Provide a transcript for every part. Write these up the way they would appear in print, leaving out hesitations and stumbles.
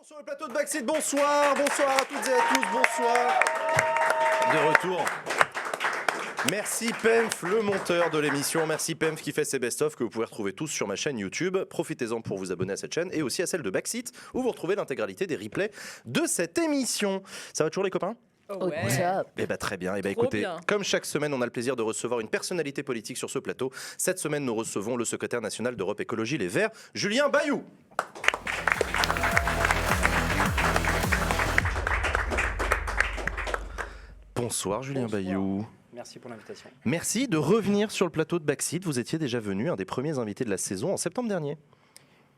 Sur le plateau de Backseat, bonsoir à toutes et à tous, bonsoir. De retour. Merci Pemf, le monteur de l'émission. Merci Pemf qui fait ses best-of que vous pouvez retrouver tous sur ma chaîne YouTube. Profitez-en pour vous abonner à cette chaîne et aussi à celle de Backseat où vous retrouvez l'intégralité des replays de cette émission. Ça va toujours les copains ? Oh ouais. Eh ben, très bien. Eh ben, Trop écoutez, bien. comme chaque semaine, on a le plaisir de recevoir une personnalité politique sur ce plateau. Cette semaine, nous recevons le secrétaire national d'Europe Écologie Les Verts, Julien Bayou. Bonsoir Julien Bayou. Merci pour l'invitation. Merci de revenir sur le plateau de Backseat. Vous étiez déjà venu, un des premiers invités de la saison en septembre dernier.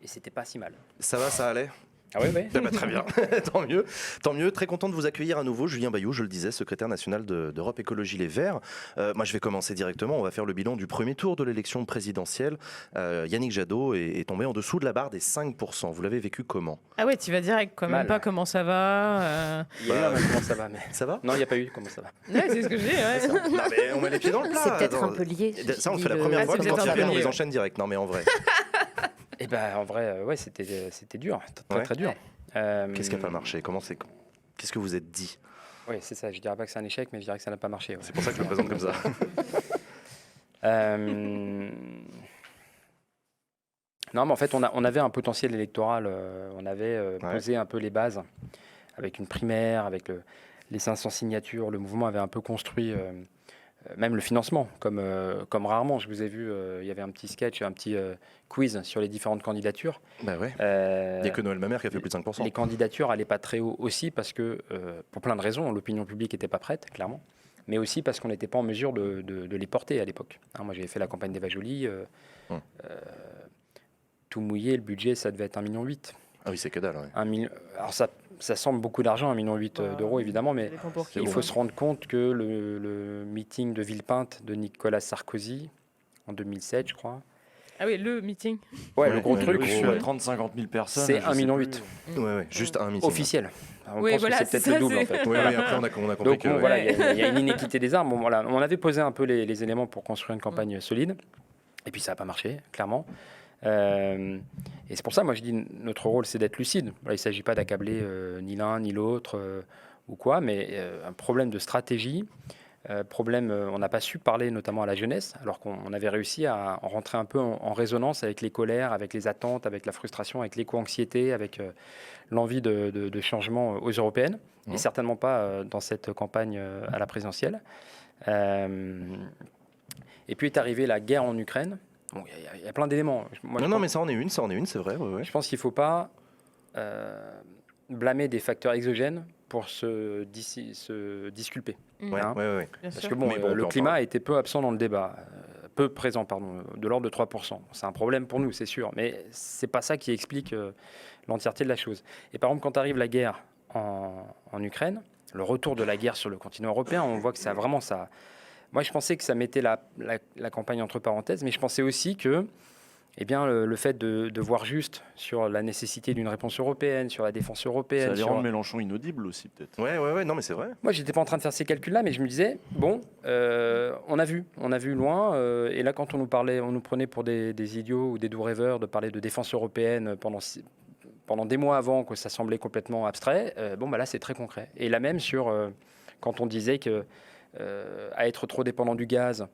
Et c'était pas si mal. Ça va, ça allait ? Ah oui, oui. Eh ben, très bien, tant mieux. Tant mieux, très content de vous accueillir à nouveau. Julien Bayou, je le disais, secrétaire national d'Europe Écologie Les Verts. Moi, je vais commencer directement. On va faire le bilan du premier tour de l'élection présidentielle. Yannick Jadot est tombé en dessous de la barre des 5%. Vous l'avez vécu comment ? Ah ouais, tu vas direct, quand même Mal. pas comment ça va. Il y a eu un comment ça va, mais... Ça va ? Non, il n'y a pas eu comment ça va. Ouais, c'est ce que j'ai. Ouais. Non, mais on met les pieds dans le plat. C'est peut-être Attends. un peu lié. Ça, on le fait la le- première Ah, fois, c'est puis quand peut-être ils un peu reviennent, on lié. les enchaîne direct. Non, mais en vrai. Et ben en vrai, ouais, c'était dur, très Ouais. très dur. Qu'est-ce qui n'a pas marché ? Qu'est-ce que vous êtes dit ? Oui, c'est ça. Je dirais pas que c'est un échec, mais je dirais que ça n'a pas marché. Ouais. C'est pour ça que je le présente comme ça. Non, mais en fait, on avait un potentiel électoral. On avait posé un peu les bases avec une primaire, avec les 500 signatures. Le mouvement avait un peu construit même le financement, comme rarement. Je vous ai vu, il y avait un petit sketch, un petit quiz sur les différentes candidatures. Bah ouais. Euh, Il n'y a que Noël Mamère qui a fait plus de 5%. Les candidatures n'allaient pas très haut aussi parce que, pour plein de raisons, l'opinion publique n'était pas prête, clairement, mais aussi parce qu'on n'était pas en mesure de les porter à l'époque. Hein, moi, j'avais fait la campagne d'Eva Joly. Tout mouillé, le budget, ça devait être 1,8 million. Ah oui, c'est que dalle. Ouais. Alors, ça semble beaucoup d'argent, 1,8 million d'euros, évidemment, mais Ça dépend pour qui. il faut se rendre compte que le meeting de Villepinte de Nicolas Sarkozy, en 2007, je crois. Ah oui, le meeting. Ouais, Ouais, le gros ouais, truc, le sur gros, ouais. 30-50 000 personnes. c'est je 1,8 sais million. plus. Ouais, juste un meeting. Officiel. On Oui, pense voilà, que c'est peut-être ça, le double, c'est- en fait. Oui, après, on a compris Donc que. bon, ouais. voilà, il y a une inéquité des armes. Bon, voilà, on avait posé un peu les éléments pour construire une campagne solide, et puis ça n'a pas marché, clairement. Et c'est pour ça, moi, je dis, notre rôle, c'est d'être lucide. Voilà, il ne s'agit pas d'accabler ni l'un ni l'autre ou quoi, mais un problème de stratégie. On n'a pas su parler notamment à la jeunesse, alors qu'on avait réussi à en rentrer un peu en résonance avec les colères, avec les attentes, avec la frustration, avec l'éco-anxiété, avec l'envie de changement aux européennes, et certainement pas dans cette campagne à la présidentielle. Et puis est arrivée la guerre en Ukraine. Bon, il y a plein d'éléments. Moi, Non, mais ça en est une, c'est vrai. Ouais, ouais. je pense qu'il ne faut pas blâmer des facteurs exogènes pour se disculper. Ouais, Hein. ouais, ouais. Bien Parce sûr. que bon, Mais bon, on peut le en climat parler. a été peu absent dans le débat, peu présent, pardon, de l'ordre de 3%. C'est un problème pour nous, c'est sûr, mais c'est pas ça qui explique l'entièreté de la chose. Et par exemple, quand arrive la guerre en Ukraine, le retour de la guerre sur le continent européen, on voit que ça vraiment ça. Moi, je pensais que ça mettait la campagne entre parenthèses, mais je pensais aussi que eh bien, le fait de voir juste sur la nécessité d'une réponse européenne, sur la défense Ça européenne. allait sur- rendre Mélenchon inaudible aussi, peut-être. Ouais, non, mais c'est vrai. Moi, j'étais pas en train de faire ces calculs-là, mais je me disais, bon, on a vu loin, et là, quand on nous prenait pour des idiots ou des doux rêveurs de parler de défense européenne pendant des mois avant, que ça semblait complètement abstrait, bon, bah là, c'est très concret. Et là même sur, quand on disait que à être trop dépendant du gaz,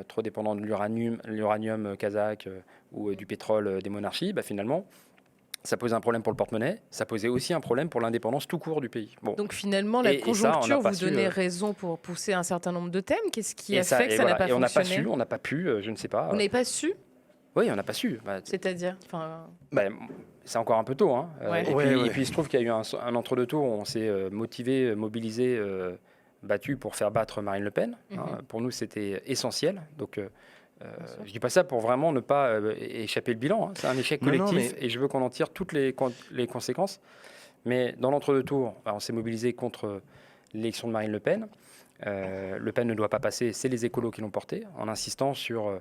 trop dépendant de l'uranium kazakh ou du pétrole des monarchies, bah, finalement, ça posait un problème pour le porte-monnaie, ça posait aussi un problème pour l'indépendance tout court du pays. Bon. Donc finalement, la Et ça, on n'a conjoncture pas vous su, donnait raison pour pousser un certain nombre de thèmes. Qu'est-ce qui Et a fait que et ça n'a voilà. pas Et on n'a pas fonctionné su, on n'a pas pu, je ne sais pas. Vous n'avez pas su, Oui, on n'a pas su. c'est-à-dire enfin, C'est encore un peu tôt. Hein. Ouais. Et puis, il se trouve qu'il y a eu un entre-deux-tours où on s'est motivé, mobilisé, battu pour faire battre Marine Le Pen. Hein. Pour nous, c'était essentiel. Donc, je ne dis pas ça pour vraiment ne pas échapper le bilan. Hein. C'est un échec Non, collectif mais- et je veux qu'on en tire toutes les conséquences. Mais dans l'entre-deux-tours, on s'est mobilisé contre l'élection de Marine Le Pen. Le Pen ne doit pas passer, c'est les écolos qui l'ont porté, en insistant sur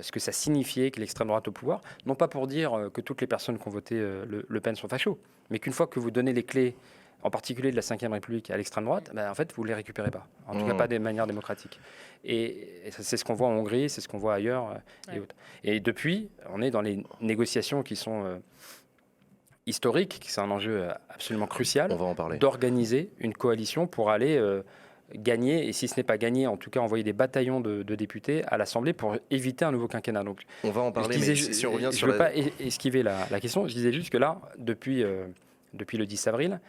ce que ça signifiait que l'extrême droite au pouvoir, non pas pour dire que toutes les personnes qui ont voté Le Pen sont fachos, mais qu'une fois que vous donnez les clés, en particulier de la Ve République à l'extrême droite, en fait, vous ne les récupérez pas, en tout cas pas de manière démocratique. Et c'est ce qu'on voit en Hongrie, c'est ce qu'on voit ailleurs et autres. Et depuis, on est dans les négociations qui sont historique, c'est un enjeu absolument crucial, On va en parler. d'organiser une coalition pour aller gagner, et si ce n'est pas gagner, en tout cas envoyer des bataillons de députés à l'Assemblée pour éviter un nouveau quinquennat. Donc, On va en parler, je disais, mais si on revient je sur ne veux la... pas esquiver la question, je disais juste que là, depuis le 10 avril,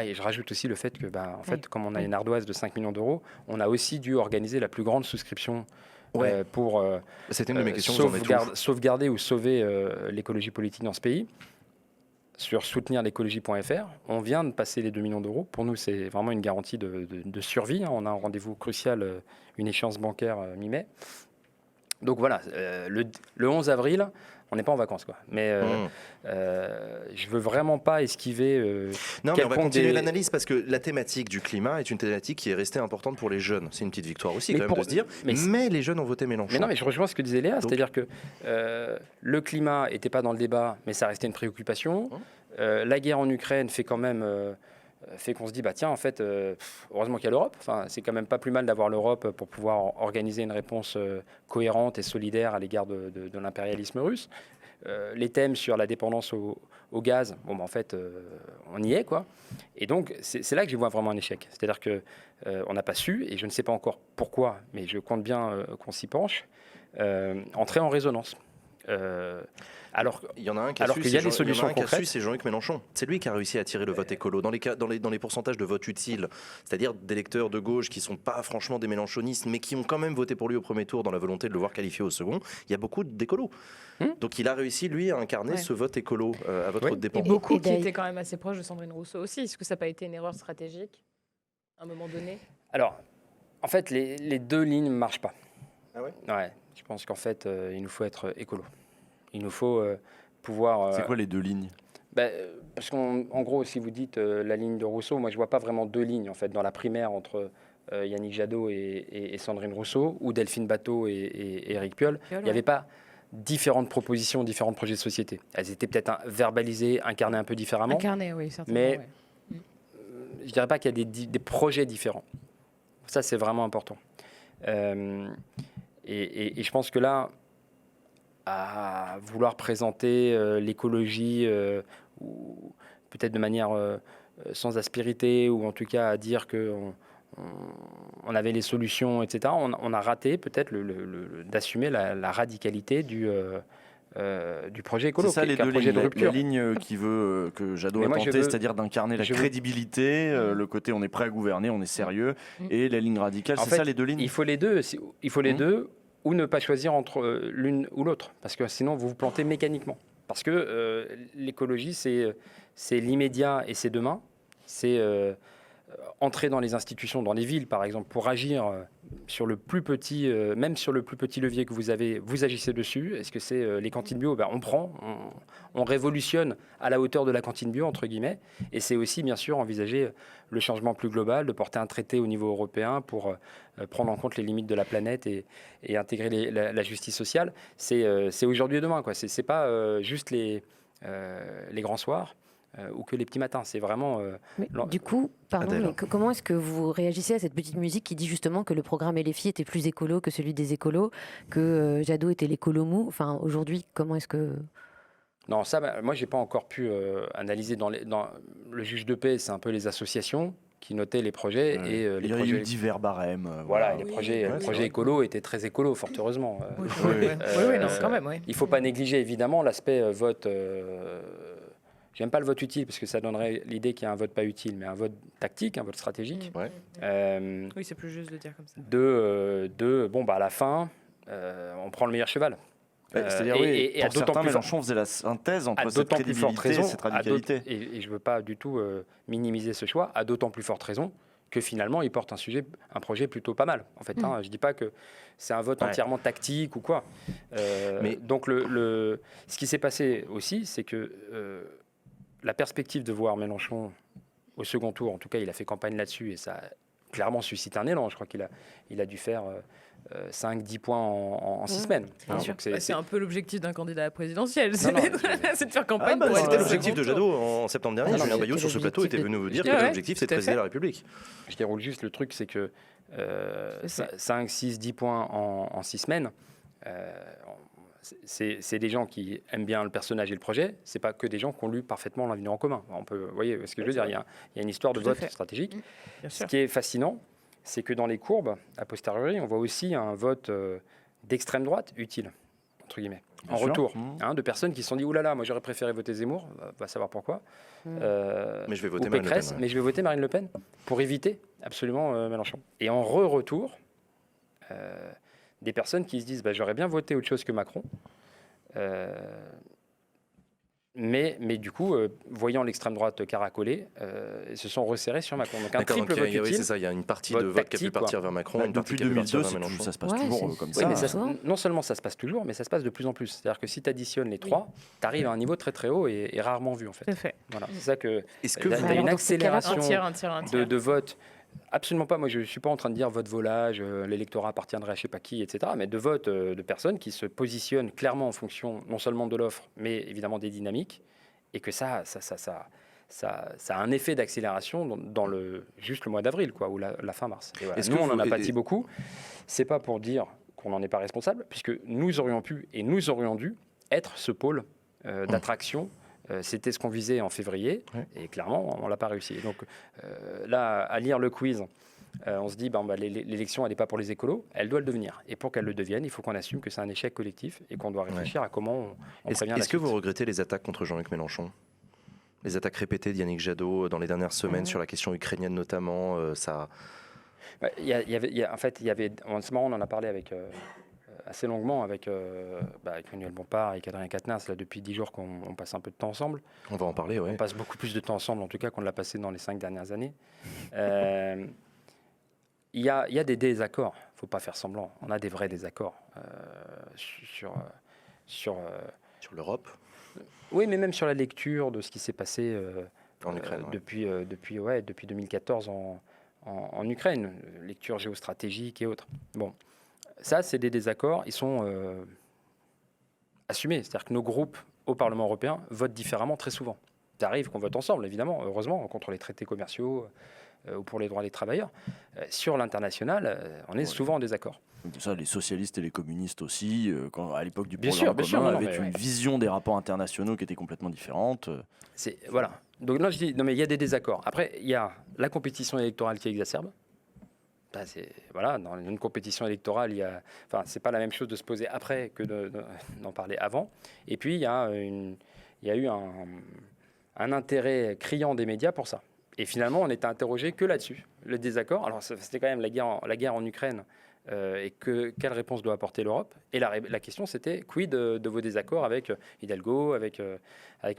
et je rajoute aussi le fait que, en fait, comme on a une ardoise de 5 millions d'euros, on a aussi dû organiser la plus grande souscription pour C'était une de mes questions, vous en êtes où sauvegarder ou sauver l'écologie politique dans ce pays. Sur soutenirlécologie.fr, on vient de passer les 2 millions d'euros. Pour nous, c'est vraiment une garantie de survie. On a un rendez-vous crucial, une échéance bancaire mi-mai. Donc voilà, le 11 avril, on n'est pas en vacances, quoi. Mais je veux vraiment pas esquiver. Non, mais on va quelconque continuer des- l'analyse parce que la thématique du climat est une thématique qui est restée importante pour les jeunes. C'est une petite victoire aussi, quand même, de se dire. Mais les jeunes ont voté Mélenchon. Mais non, mais je rejoins ce que disait Léa, Donc- c'est-à-dire que le climat n'était pas dans le débat, mais ça restait une préoccupation. La guerre en Ukraine fait quand même fait qu'on se dit, tiens, en fait, heureusement qu'il y a l'Europe. Enfin, c'est quand même pas plus mal d'avoir l'Europe pour pouvoir organiser une réponse cohérente et solidaire à l'égard de l'impérialisme russe. Les thèmes sur la dépendance au gaz, en fait, on y est, quoi. Et donc, c'est là que j'y vois vraiment un échec. C'est-à-dire que on n'a pas su, et je ne sais pas encore pourquoi, mais je compte bien qu'on s'y penche, entrer en résonance. Alors, Il y en a un qui a alors su, qu'il y a c'est des solutions concrètes. c'est Jean-Luc Mélenchon. C'est lui qui a réussi à attirer le vote écolo. Dans les pourcentages de vote utiles, c'est-à-dire d'électeurs de gauche qui ne sont pas franchement des mélenchonistes, mais qui ont quand même voté pour lui au premier tour dans la volonté de le voir qualifié au second, il y a beaucoup d'écolos. Donc il a réussi, lui, à incarner ce vote écolo à votre Oui. dépens. Et beaucoup Et qui d'ailleurs- étaient quand même assez proches de Sandrine Rousseau aussi. Est-ce que ça n'a pas été une erreur stratégique à un moment donné? Alors, en fait, les deux lignes ne marchent pas. Ah ouais Ouais, je pense qu'en fait, il nous faut être écolo. Il nous faut pouvoir... C'est quoi les deux lignes? Parce qu'en gros, si vous dites la ligne de Rousseau, moi, je vois pas vraiment deux lignes, en fait, dans la primaire entre Yannick Jadot et Sandrine Rousseau, ou Delphine Batteau et Éric Piolle. Il n'y avait pas différentes propositions, différents projets de société. Elles étaient peut-être verbalisées, incarnées un peu différemment. Incarné, oui, certainement. Mais ouais. je dirais pas qu'il y a des projets différents. Ça, c'est vraiment important. Et je pense que là, à vouloir présenter l'écologie, ou peut-être de manière sans aspérité, ou en tout cas à dire qu'on on avait les solutions, etc., on a raté peut-être d'assumer la radicalité du projet écolo, C'est ça qui est les un deux projet lignes. de La rupture. ligne qui veut que Jadot Mais a moi, je tenté, veux- c'est-à-dire d'incarner la je veux- crédibilité, le côté on est prêt à gouverner, on est sérieux, Mm. et la ligne radicale, En c'est fait, ça les deux lignes. Il faut les deux. Il faut les Mhm. deux, ou ne pas choisir entre l'une ou l'autre, parce que sinon vous vous plantez mécaniquement. Parce que l'écologie, c'est l'immédiat et c'est demain. C'est entrer dans les institutions, dans les villes, par exemple, pour agir sur le plus petit, même sur le plus petit levier que vous avez, vous agissez dessus. Est-ce que c'est les cantines bio? On prend, on révolutionne à la hauteur de la cantine bio, entre guillemets. Et c'est aussi, bien sûr, envisager le changement plus global, de porter un traité au niveau européen pour prendre en compte les limites de la planète et intégrer la justice sociale. C'est aujourd'hui et demain, quoi. C'est pas juste les grands soirs. Ou que les petits matins, c'est vraiment... Mais non, du coup, pardon, Adèle. mais comment est-ce que vous réagissez à cette petite musique qui dit justement que le programme LFI était plus écolo que celui des écolos, que Jadot était l'écolo mou? Enfin, aujourd'hui, comment est-ce que... Non, ça, moi, j'ai pas encore pu analyser dans le juge de paix, c'est un peu les associations qui notaient les projets Ouais. et les Il y a projets... eu divers barèmes. Voilà, et les Oui, projets, oui, les c'est projets vrai. écolos étaient très écolos, fort heureusement. Oui, oui. oui, non, quand même, oui. Il ne faut pas négliger évidemment l'aspect vote. J'aime pas le vote utile parce que ça donnerait l'idée qu'il y a un vote pas utile, mais un vote tactique, un vote stratégique. Ouais. Oui, c'est plus juste de dire comme ça. À la fin, on prend le meilleur cheval. C'est-à-dire, et- oui, et à pour d'autant certains, plus Mélenchon faisait la synthèse à entre cette d'autant plus forte crédibilité raison, et cette radicalité. et je ne veux pas du tout minimiser ce choix, à d'autant plus forte raison que finalement il porte un projet plutôt pas mal. En fait, je ne dis pas que c'est un vote Ouais. entièrement tactique ou quoi. Mais- Donc ce qui s'est passé aussi, c'est que la perspective de voir Mélenchon au second tour, en tout cas il a fait campagne là-dessus et ça a clairement suscité un élan. Je crois qu'il a dû faire 5-10 points en 6 semaines. Bien sûr. Donc c'est- C'est un peu l'objectif d'un candidat à la présidentielle, Non, c'est non, c'est de faire campagne pour C'était être au l'objectif second de tour. Jadot en septembre dernier. Non, non, Julien mais Bayou, sur ce plateau, était venu vous dire que Ouais, l'objectif, c'est de tout à présider fait. la République. Je déroule juste le truc, c'est que Je sais. 5, 6, 10 points en 6 semaines, c'est des gens qui aiment bien le personnage et le projet. C'est pas que des gens qui ont lu parfaitement l'avenir en commun. On peut, vous voyez ce que je veux dire. Il y a une histoire de Tout à vote fait. stratégique. Bien Ce sûr. qui est fascinant, c'est que dans les courbes, a posteriori, on voit aussi un vote d'extrême droite utile, entre guillemets, Bien en sûr. retour, Mmh. de personnes qui se sont dit, oulala, moi j'aurais préféré voter Zemmour, va savoir pourquoi. Mm. Mais je vais voter ou Marine Le Pécresse, Pen, ouais. mais je vais voter Marine Le Pen pour éviter absolument Mélenchon. Et en retour, des personnes qui se disent, j'aurais bien voté autre chose que Macron. Mais du coup, voyant l'extrême droite caracoler, ils se sont resserrés sur Macron. Donc un D'accord, triple donc vote oui, utile. c'est ça, il y a une partie Vote de vote qui a pu tactique, partir quoi. vers Macron, Bah, une partie depuis qui a pu partir 2002, vers Mélenchon. ça se passe Ouais, toujours c'est- comme oui, ça. Oui, mais Souvent. non seulement ça se passe toujours, mais ça se passe de plus en plus. C'est-à-dire que si tu additionnes les trois, tu arrives à un niveau très très haut et rarement vu en fait. Tout à fait. Voilà, c'est ça que Est-ce que tu as vous... Alors, une dans ces cas-là, accélération Un tiers. de vote. Absolument pas. Moi, je ne suis pas en train de dire vote volage, l'électorat appartiendrait à je ne sais pas qui, etc. Mais de vote de personnes qui se positionnent clairement en fonction non seulement de l'offre, mais évidemment des dynamiques, et que ça a un effet d'accélération dans juste le mois d'avril, quoi, ou la fin mars. Et voilà. Est-ce Nous, que on en a vous- pâti beaucoup. C'est pas pour dire qu'on n'en est pas responsable, puisque nous aurions pu et nous aurions dû être ce pôle d'attraction. C'était ce qu'on visait en février, Ouais. et clairement, on l'a pas réussi. Donc là, à lire le quiz, on se dit, l'élection, elle n'est pas pour les écolos, elle doit le devenir. Et pour qu'elle le devienne, il faut qu'on assume que c'est un échec collectif et qu'on doit réfléchir à comment on Est-ce prévient la est-ce que suite. vous regrettez les attaques contre Jean-Luc Mélenchon? Les attaques répétées d'Yannick Jadot dans les dernières semaines sur la question ukrainienne notamment, ça... Ouais, en fait, c'est marrant, on en a parlé assez longuement avec Manuel Bompard et Adrien Quatennens, là, depuis 10 jours qu'on passe un peu de temps ensemble. On va en parler, ouais. On passe beaucoup plus de temps ensemble, en tout cas, qu'on l'a passé dans les 5 dernières années. Il y a des désaccords, il ne faut pas faire semblant. On a des vrais désaccords sur Sur l'Europe, oui, mais même sur la lecture de ce qui s'est passé en Ukraine. Ouais. depuis 2014 en Ukraine, lecture géostratégique et autres. Bon, ça, c'est des désaccords, ils sont assumés. C'est-à-dire que nos groupes au Parlement européen votent différemment très souvent. Ça arrive qu'on vote ensemble, évidemment, heureusement, contre les traités commerciaux ou pour les droits des travailleurs. Sur l'international, on est souvent en désaccord. Ça, les socialistes et les communistes aussi, à l'époque du Bien programme sûr, commun, non, avaient mais une ouais. vision des rapports internationaux qui était complètement différente. Voilà. Donc là, je dis, non, mais il y a des désaccords. Après, il y a la compétition électorale qui exacerbe. Voilà, dans une compétition électorale, c'est pas la même chose de se poser après que d'en parler avant. Et puis, il y a eu un intérêt criant des médias pour ça. Et finalement, on n'était interrogé que là-dessus, le désaccord. Alors, c'était quand même la guerre en Ukraine. Et quelle réponse doit apporter l'Europe? Et la question, c'était quid de vos désaccords avec Hidalgo, avec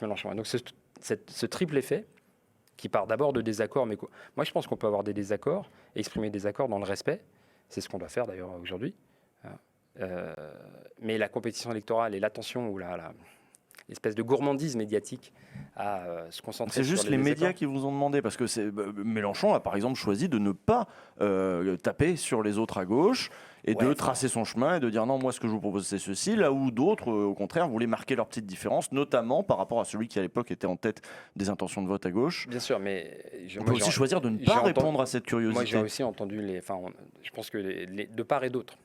Mélenchon. Et donc, ce triple effet, qui part d'abord de désaccords, mais moi, je pense qu'on peut avoir des désaccords, exprimer des désaccords dans le respect. C'est ce qu'on doit faire, d'ailleurs, aujourd'hui. Mais la compétition électorale et l'attention ou l'espèce de gourmandise médiatique à se concentrer C'est sur juste les médias désaccords. qui vous ont demandé, parce que Mélenchon a par exemple choisi de ne pas taper sur les autres à gauche et de tracer son chemin et de dire non, moi ce que je vous propose c'est ceci, là où d'autres au contraire voulaient marquer leur petite différence, notamment par rapport à celui qui à l'époque était en tête des intentions de vote à gauche. Bien sûr, mais On peut aussi choisir de ne pas répondre à cette curiosité. Moi, j'ai aussi entendu je pense que de part et d'autre,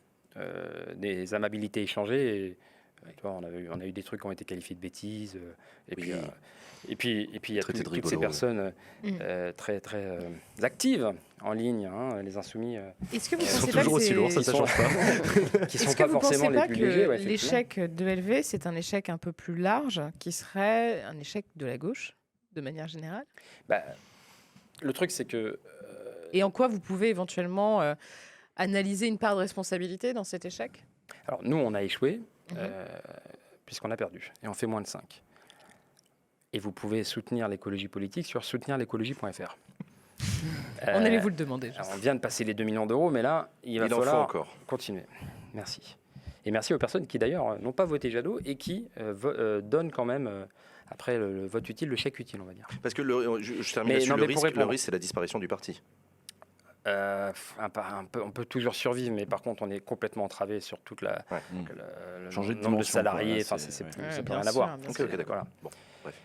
des amabilités échangées. Tu vois, on a eu des trucs qui ont été qualifiés de bêtises. Et puis, il y a Traité de toutes ces rigolo, personnes très, très actives en ligne, les insoumis, Est-ce que vous Ils sont pensez pas toujours que aussi lourds, ça c'est... ne change pas. qui Est-ce sont que pas vous forcément pensez les pas plus que légers. Ouais, effectivement. l'échec de LV, c'est un échec un peu plus large, qui serait un échec de la gauche, de manière générale? Le truc, c'est que Et en quoi vous pouvez éventuellement analyser une part de responsabilité dans cet échec? alors, nous, on a échoué puisqu'on a perdu et on fait moins de 5. Et vous pouvez soutenir l'écologie politique sur soutenirlécologie.fr. On allait vous le demander. Alors, on vient de passer les 2 millions d'euros, mais là, il va Il en faut falloir encore. continuer. Merci. Et merci aux personnes qui, d'ailleurs, n'ont pas voté Jadot et qui donnent quand même, après le vote utile, le chèque utile, on va dire. Parce que je termine Mais là-dessus, non, le mais pour risque, répondre- c'est la disparition du parti. On peut toujours survivre, mais par contre, on est complètement entravé sur toute la, Ouais. le Changer de nombre de dimension, salariés. quoi, là, Enfin, c'est- c'est ouais. plus, Ouais, ça peut bien rien sûr, avoir. bien Ok, sûr. ok, d'accord. Voilà. Bon, bref.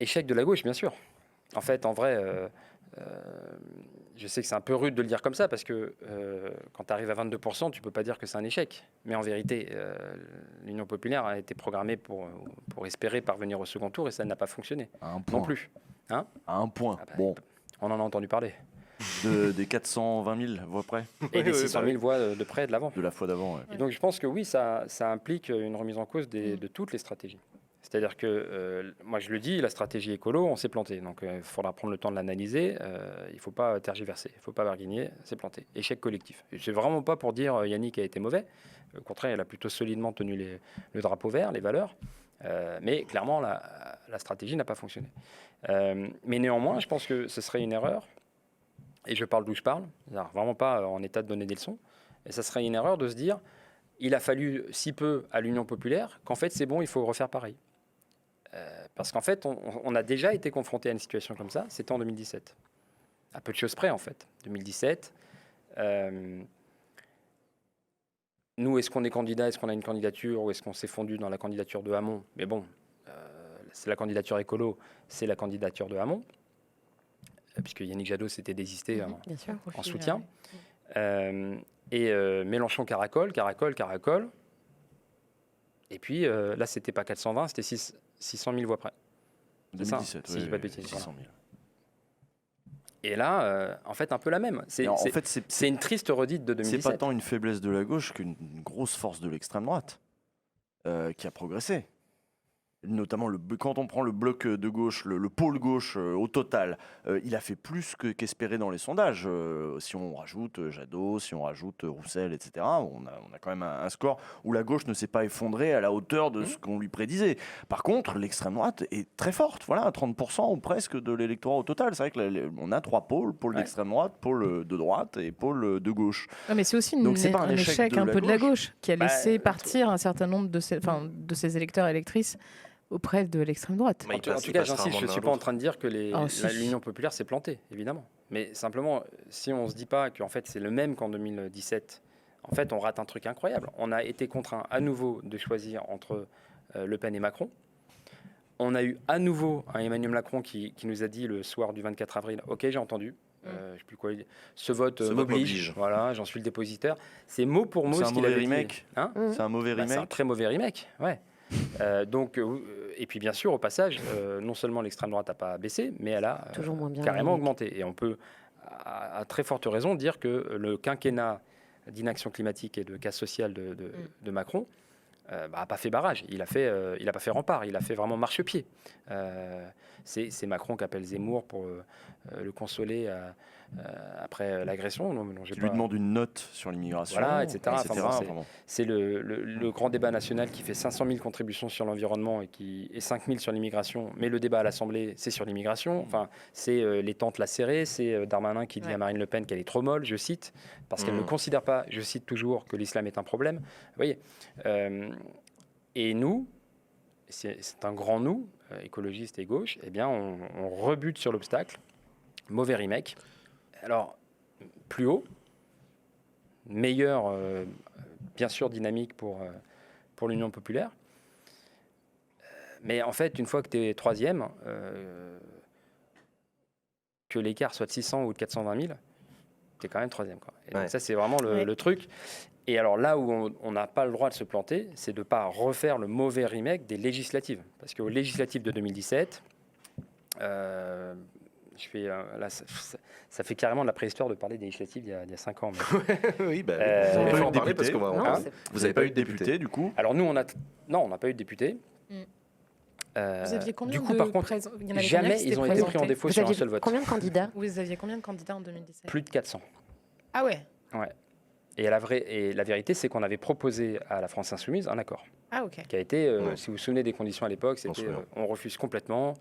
Échec de la gauche, bien sûr. En fait, en vrai, Je sais que c'est un peu rude de le dire comme ça, parce que quand tu arrives à 22%, tu ne peux pas dire que c'est un échec. Mais en vérité, l'Union populaire a été programmée pour espérer parvenir au second tour, et ça n'a pas fonctionné À un point. non plus. Hein? À un point. Ah bah, Bon, On en a entendu parler. des 420 000 voix près Et des oui, 600 bah 000 voix de près et de l'avant. de la fois d'avant. Ouais. Et donc je pense que oui, ça implique une remise en cause de toutes les stratégies. C'est-à-dire que, moi je le dis, la stratégie écolo, on s'est planté. Donc il faudra prendre le temps de l'analyser. Il ne faut pas tergiverser, il ne faut pas barguigner, c'est planté. Échec collectif. C'est vraiment pas pour dire Yannick a été mauvais. Au contraire, il a plutôt solidement tenu le drapeau vert, les valeurs. Mais clairement, la stratégie n'a pas fonctionné. Mais néanmoins, je pense que ce serait une erreur, et je parle d'où je parle, c'est-à-dire vraiment pas en état de donner des leçons, et ça serait une erreur de se dire il a fallu si peu à l'Union populaire qu'en fait c'est bon, il faut refaire pareil. Parce qu'en fait, on a déjà été confronté à une situation comme ça, c'était en 2017. À peu de choses près, en fait. 2017, nous, est-ce qu'on est candidat, est-ce qu'on a une candidature, ou est-ce qu'on s'est fondu dans la candidature de Hamon? Mais bon, c'est la candidature écolo, c'est la candidature de Hamon, puisque Yannick Jadot s'était désisté Bien sûr. en soutien. Mélenchon caracole. Et puis là, c'était pas 420, c'était 600 000 voix près. C'est ça, 2017, si je dis pas de bêtises, 600 000. Et là, en fait, un peu la même. Mais en fait, C'est une triste redite de c'est 2017. pas tant une faiblesse de la gauche qu'une grosse force de l'extrême droite qui a progressé. Notamment, quand on prend le bloc de gauche, le pôle gauche au total, il a fait plus qu'espéré dans les sondages. Si on rajoute Jadot, si on rajoute Roussel, etc., on a quand même un score où la gauche ne s'est pas effondrée à la hauteur de ce qu'on lui prédisait. Par contre, l'extrême droite est très forte, voilà, à 30% ou presque de l'électorat au total. C'est vrai qu'on a trois pôles, pôle d'extrême droite, pôle de droite et pôle de gauche. Non, mais c'est aussi Donc, c'est pas un échec un peu de la gauche qui a laissé partir un certain nombre de ses électeurs et électrices auprès de l'extrême droite. Mais En tout cas, j'insiste, je ne suis pas en train de dire que Si. l'Union populaire s'est plantée, évidemment. Mais simplement, si on ne se dit pas qu'en fait c'est le même qu'en 2017, en fait on rate un truc incroyable. On a été contraint à nouveau de choisir entre Le Pen et Macron. On a eu à nouveau un Emmanuel Macron qui nous a dit le soir du 24 avril, ok, j'ai entendu. Je sais plus quoi. Ce vote m'oblige. Voilà, j'en suis le dépositaire. C'est mot pour mot C'est ce un qu'il mauvais avait dit. remake. Hein C'est un mauvais Bah, c'est un remake. très mauvais remake, ouais. Et puis bien sûr, au passage, non seulement l'extrême droite n'a pas baissé, mais elle a Toujours moins bien. carrément augmenté. Et on peut, à très forte raison, dire que le quinquennat d'inaction climatique et de casse sociale de Macron n'a pas fait barrage. Il n'a pas fait rempart. Il a fait vraiment marchepied. C'est Macron qui appelle Zemmour pour le consoler après l'agression. Qui lui demande une note sur l'immigration, Voilà, etc. etc. Enfin, Enfin bon. c'est le grand débat national qui fait 500 000 contributions sur l'environnement et 5 000 sur l'immigration. Mais le débat à l'Assemblée, c'est sur l'immigration. Enfin, c'est les tentes lacérées. C'est Darmanin qui dit à Marine Le Pen qu'elle est trop molle, je cite, parce qu'elle ne considère pas, je cite toujours, que l'islam est un problème. Vous voyez. Et nous, c'est un grand nous, écologistes et gauche, eh bien, on rebute sur l'obstacle. Mauvais remake. Alors, plus haut, meilleure, bien sûr, dynamique pour l'Union populaire. Mais en fait, une fois que tu es troisième, que l'écart soit de 600 ou de 420 000, tu es quand même troisième. Quoi. Et donc ça, c'est vraiment le truc. Et alors là où on n'a pas le droit de se planter, c'est de ne pas refaire le mauvais remake des législatives. Parce qu'aux législatives de 2017, ça fait carrément de la préhistoire de parler des législatives il y a 5 ans. Mais... Oui, bah, vous on avez peut pas eu en de parler député. parce qu'on va en Non, parler. c'est- Vous n'avez pas eu de député, du coup. Alors nous, on n'a pas eu de député. Vous aviez combien du coup, de par contre, présents Il y en avait combien jamais qui ils ont s'étaient été pris en présentés défaut Vous sur un aviez seul vote. combien de candidats? Vous aviez combien de candidats en 2017? Plus de 400. Ah ouais. Et la vérité, c'est qu'on avait proposé à la France Insoumise un accord Ah ok. qui a été, si vous vous souvenez des conditions à l'époque, On se c'était souvient. on refuse complètement,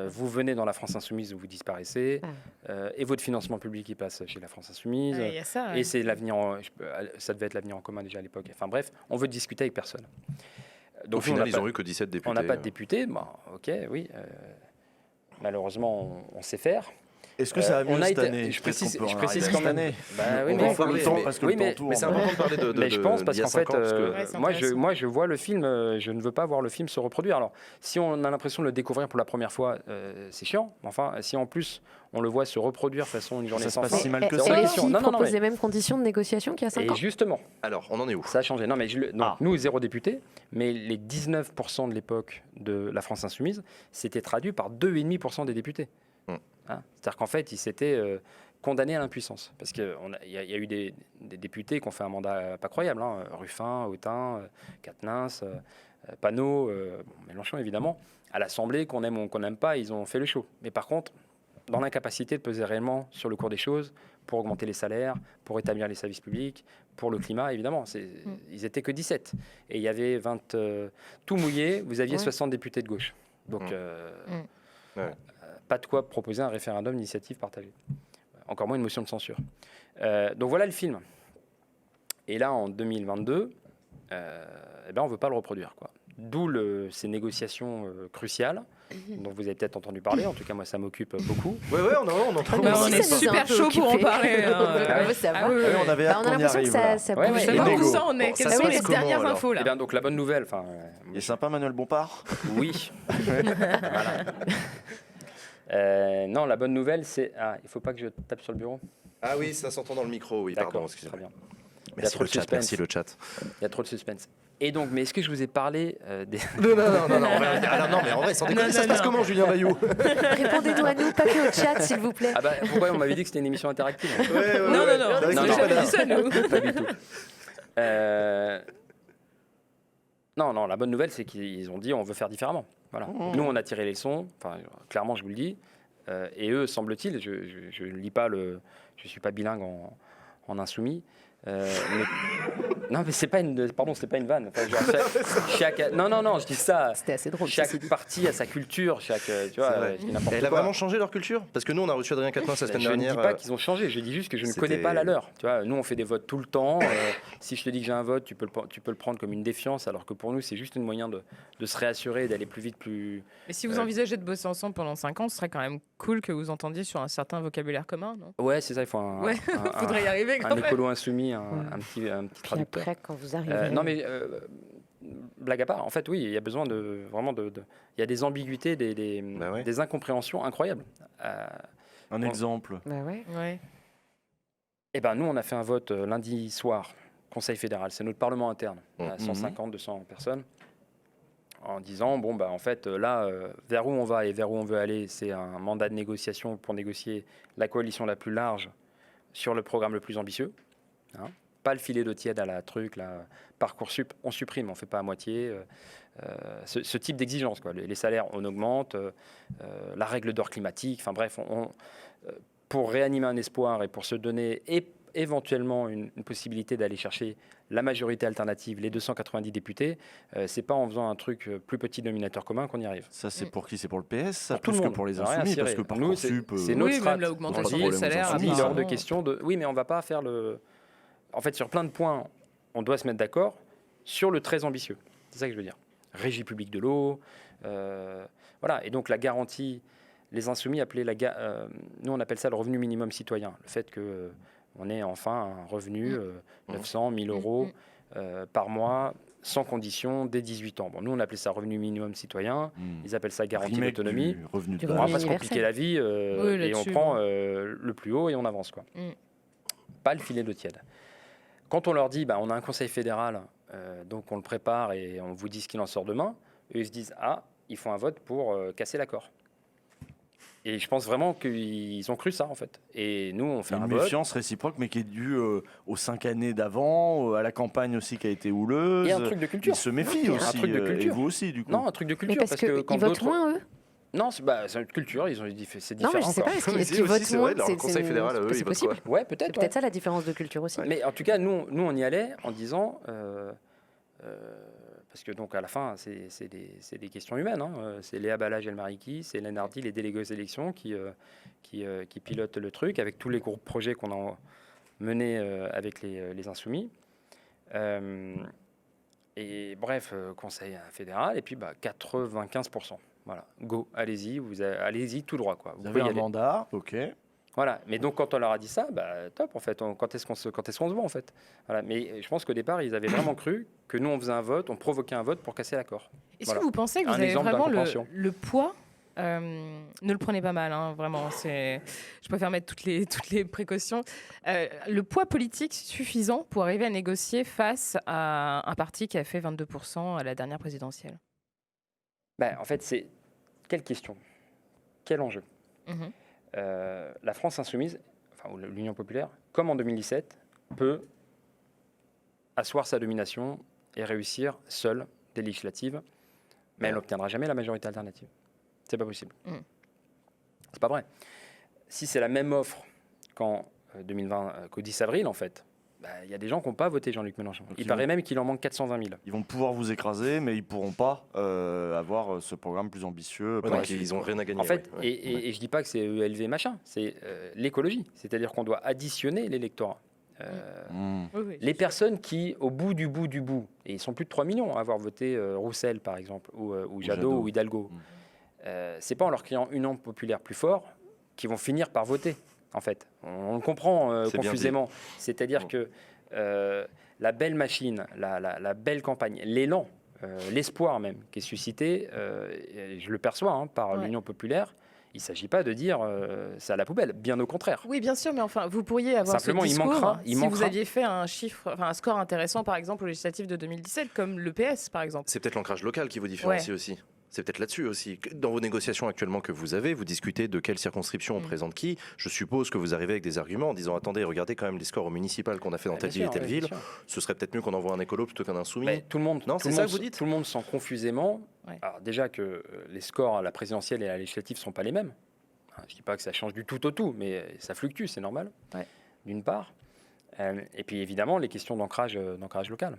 vous venez dans la France Insoumise ou vous disparaissez, et votre financement public il passe chez la France Insoumise, Il y a ça. et c'est l'avenir, ça devait être l'avenir en commun déjà à l'époque. Enfin bref, on veut discuter avec personne. Au Donc, final, nous, ils ont eu que 17 députés. on n'a pas de député, bon, ok, oui. Malheureusement, on sait faire. Est-ce que ça a on mieux a cette été- année? je Peut-être précise- qu'on peut je en précise arriver quand cette même. année. Bah oui, On mais va en il faut- parler, mais- parce que oui, le mais- temps tourne. Mais c'est important de parler de Mais je pense parce d'il y a qu'en fait, 5 ans, parce que- Ouais, c'est moi, intéressant. je vois le film, je ne veux pas voir le film se reproduire. Alors, si on a l'impression de le découvrir pour la première fois, c'est chiant. Enfin, si en plus on le voit se reproduire façon une journée Ça se sans passe fin. si mal que c'est ça. hors Et question. LFI Non, non, non, propose mais- les mêmes conditions de négociation qu'il y a 5 Et ans. justement, Alors, on en est où? ça a changé. Non, mais donc, Ah. nous, 0 député, mais les 19% de l'époque de la France Insoumise, c'était traduit par 2,5% des députés. Hein, c'est-à-dire qu'en fait, ils s'étaient condamnés à l'impuissance. Parce qu'il y a eu des députés qui ont fait un mandat pas croyable. Hein, Ruffin, Autain, Quatennens, Panot, Mélenchon évidemment. À l'Assemblée, qu'on aime ou qu'on n'aime pas, ils ont fait le show. Mais par contre, dans l'incapacité de peser réellement sur le cours des choses, pour augmenter les salaires, pour établir les services publics, pour le climat, évidemment. Ils étaient que 17. Et il y avait 20... tout mouillé, vous aviez Ouais. 60 députés de gauche. Donc, Ouais. pas de quoi proposer un référendum d'initiative partagée. Encore moins une motion de censure. Donc voilà le film. Et là, en 2022, eh ben, on ne veut pas le reproduire, quoi. D'où ces négociations cruciales, dont vous avez peut-être entendu parler. En tout cas, moi, ça m'occupe beaucoup. Ouais, on entend. Bah, on si, est ça nous a super un peu chaud pour en occupé. parler. On veut savoir. oui, Oui, on avait Bah, hâte on a qu'on y l'impression que arrive. ça Ouais, bouge. ouais, Je sais les pas où négo. ça en est. Bon, Quelles ça sont se les passe comment, dernières alors infos Eh là bien, donc la bonne nouvelle, enfin, Il est sympa, Manuel Bompard. oui. Voilà. Non, la bonne nouvelle, c'est... Ah, il ne faut pas que je tape sur le bureau. Ah oui, ça s'entend dans le micro, oui, pardon, D'accord, excusez-moi. très bien. Merci trop le de chat, suspense. merci le chat. Il y a trop de suspense. Et donc, mais est-ce que je vous ai parlé des... Non, alors non, mais en vrai, sans déconner, ça se passe comment, Julien Bayou? Répondez-nous à nous, pas que au chat, s'il vous plaît. Ah bah, pourquoi on m'avait dit que c'était une émission interactive? Non, C'est vrai on que n'a c'est jamais pas dit ça, nous. Pas du tout. Non, la bonne nouvelle, c'est qu'ils ont dit on veut faire différemment. Voilà. Nous, on a tiré les leçons, enfin, clairement, je vous le dis. Et eux, semble-t-il, je ne lis pas le... Je ne suis pas bilingue en insoumis. Non, mais c'est pas une... Pardon, c'est pas une vanne. Enfin, genre, non, je dis ça. C'était assez drôle. Chaque parti a sa culture, tu vois, C'est vrai. je dis n'importe Elle a quoi. vraiment changé leur culture? Parce que nous, on a reçu Adrien Quatennens la semaine Je ne dernière. dis pas qu'ils ont changé, je dis juste que je ne connais pas la leur. Tu vois, nous, on fait des votes tout le temps. Si je te dis que j'ai un vote, tu peux le prendre comme une défiance, alors que pour nous, c'est juste un moyen de se réassurer, d'aller plus vite, plus... Mais si vous envisagez de bosser ensemble pendant 5 ans, ce serait quand même cool que vous entendiez sur un certain vocabulaire commun, non? Ouais, c'est ça, il faut un, Ouais, faudrait y arriver quand un même. écolo insoumis, un petit Puis traducteur. après, quand vous arrivez. Non, mais blague à part, en fait, oui, il y a besoin vraiment il y a des ambiguïtés, Bah ouais. des incompréhensions incroyables. Un exemple. Bah ouais. Ouais. Eh ben, nous, on a fait un vote lundi soir, Conseil fédéral. C'est notre parlement interne, à 150, 200 personnes, en disant bon, bah, en fait, là, vers où on va et vers où on veut aller, c'est un mandat de négociation pour négocier la coalition la plus large sur le programme le plus ambitieux. Hein. Pas le filet d'eau tiède à la truc, la Parcoursup, on supprime, on fait pas à moitié. Ce type d'exigence, quoi. Les salaires, on augmente, la règle d'or climatique, enfin bref, pour réanimer un espoir et pour se donner éventuellement une possibilité d'aller chercher la majorité alternative, les 290 députés, c'est pas en faisant un truc plus petit dénominateur commun qu'on y arrive. Ça, c'est pour qui? C'est pour le PS, ça, Pour tout plus le que monde. pour les Rien à insoumis, parce cirer. que Nous, Parcoursup... c'est notre Oui, strat. même l'augmentation On des dit, salaires. on dit, Il est hors de apparemment. question de... Oui, mais on va pas faire le... En fait, sur plein de points, on doit se mettre d'accord sur le très ambitieux. C'est ça que je veux dire. Régie publique de l'eau, voilà. Et donc la garantie, les insoumis appelaient nous on appelle ça le revenu minimum citoyen. Le fait que on ait enfin un revenu 900, 1000 euros par mois, sans condition, dès 18 ans. Bon, nous on appelait ça revenu minimum citoyen. Ils appellent ça garantie Remake d'autonomie. du revenu Du de On va revenu base. pas se compliquer la vie Oui, et on là-dessus, prend le plus haut et on avance, quoi. Pas le filet d'eau tiède. Quand on leur dit, bah, on a un conseil fédéral, donc on le prépare et on vous dit ce qu'il en sort demain, eux ils se disent, ah, ils font un vote pour casser l'accord. Et je pense vraiment qu'ils ont cru ça, en fait. Et nous, on fait Une un vote. méfiance réciproque, mais qui est due aux 5 années d'avant, à la campagne aussi qui a été houleuse. Et un truc de culture. Ils se méfient Un aussi, truc de et culture. vous aussi, du coup. Non, un truc de Mais culture. parce qu'ils quand votent d'autres- moins, eux. Non, c'est une culture, ils ont dit c'est Non, différent. mais je sais quoi. pas, est-ce Mais qu'ils si, est-ce qu'ils aussi, votent c'est moins? vrai, leur conseil fédéral, eux, c'est ils votent possible. quoi? Ouais, C'est peut-être. peut-être ça la différence de culture aussi. Mais en tout cas, nous on y allait en disant, parce que donc à la fin, c'est des questions humaines. Hein. C'est Léa Balage El Mariki, c'est Hélène Hardy, les délégués aux élections qui pilotent le truc avec tous les gros projets qu'on a menés avec les Insoumis. Et bref, conseil fédéral, et puis 95%. Voilà, go, allez-y, allez-y tout droit. Quoi. Vous avez pouvez y un aller. mandat, ok. Voilà. Mais donc, quand on leur a dit ça, top, en fait. Quand est-ce qu'on se voit, en fait? Voilà. Mais je pense qu'au départ, ils avaient vraiment cru que nous, on faisait un vote, on provoquait un vote pour casser l'accord. Est-ce que vous pensez que vous avez vraiment le poids ne le prenez pas mal, hein, vraiment. Je préfère mettre toutes les précautions. Le poids politique suffisant pour arriver à négocier face à un parti qui a fait 22% à la dernière présidentielle. En fait, c'est quelle question? Quel enjeu? La France insoumise, ou l'Union populaire, comme en 2017, peut asseoir sa domination et réussir seule des législatives, mais elle n'obtiendra jamais la majorité alternative. C'est pas possible. C'est pas vrai. Si c'est la même offre qu'en 2020, qu'au 10 avril, en fait, il y a des gens qui n'ont pas voté Jean-Luc Mélenchon. Il paraît même qu'il en manque 420 000. Ils vont pouvoir vous écraser, mais ils ne pourront pas avoir ce programme plus ambitieux. Donc ils n'ont rien à gagner. En fait, et je ne dis pas que c'est ELV machin, c'est l'écologie. C'est-à-dire qu'on doit additionner l'électorat. Les personnes qui, au bout du bout, et ils sont plus de 3 millions à avoir voté Roussel, par exemple, ou Jadot, ou Hidalgo, c'est pas en leur criant une langue populaire plus fort qu'ils vont finir par voter, en fait. On le comprend confusément. C'est-à-dire que la belle machine, la belle campagne, l'élan, l'espoir même qui est suscité, je le perçois par l'Union populaire. Il ne s'agit pas de dire c'est à la poubelle, bien au contraire. Oui, bien sûr, mais enfin, vous pourriez avoir simplement, ce discours il si vous aviez fait un score intéressant, par exemple, aux législatives de 2017, comme le PS, par exemple. C'est peut-être l'ancrage local qui vous différencie aussi. C'est peut-être là-dessus aussi. Dans vos négociations actuellement que vous avez, vous discutez de quelle circonscription on présente qui. Je suppose que vous arrivez avec des arguments en disant attendez, regardez quand même les scores au municipal qu'on a fait dans telle ville et telle ville. Ce serait peut-être mieux qu'on envoie un écolo plutôt qu'un insoumis. Tout le monde, non, c'est ça que vous dites. Tout le monde sent confusément. Alors déjà que les scores à la présidentielle et à la législative ne sont pas les mêmes. Je ne dis pas que ça change du tout au tout, mais ça fluctue, c'est normal, d'une part. Et puis évidemment, les questions d'ancrage local.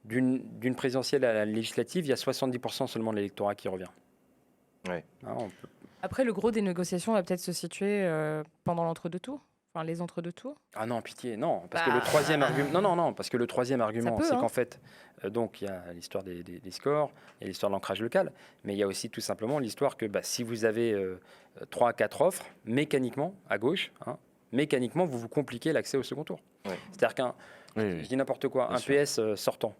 D'une présidentielle à la législative, il y a 70% seulement de l'électorat qui revient. Après, le gros des négociations va peut-être se situer pendant l'entre-deux-tours. Enfin, les entre-deux-tours. Ah non, pitié, non. Parce que le troisième argument... Non, parce que le troisième argument, c'est qu'en fait, donc il y a l'histoire des scores, il y a l'histoire de l'ancrage local, mais il y a aussi tout simplement l'histoire que si vous avez 3 à 4 offres, mécaniquement, à gauche, mécaniquement, vous vous compliquez l'accès au second tour. C'est-à-dire je dis n'importe quoi, un PS sortant,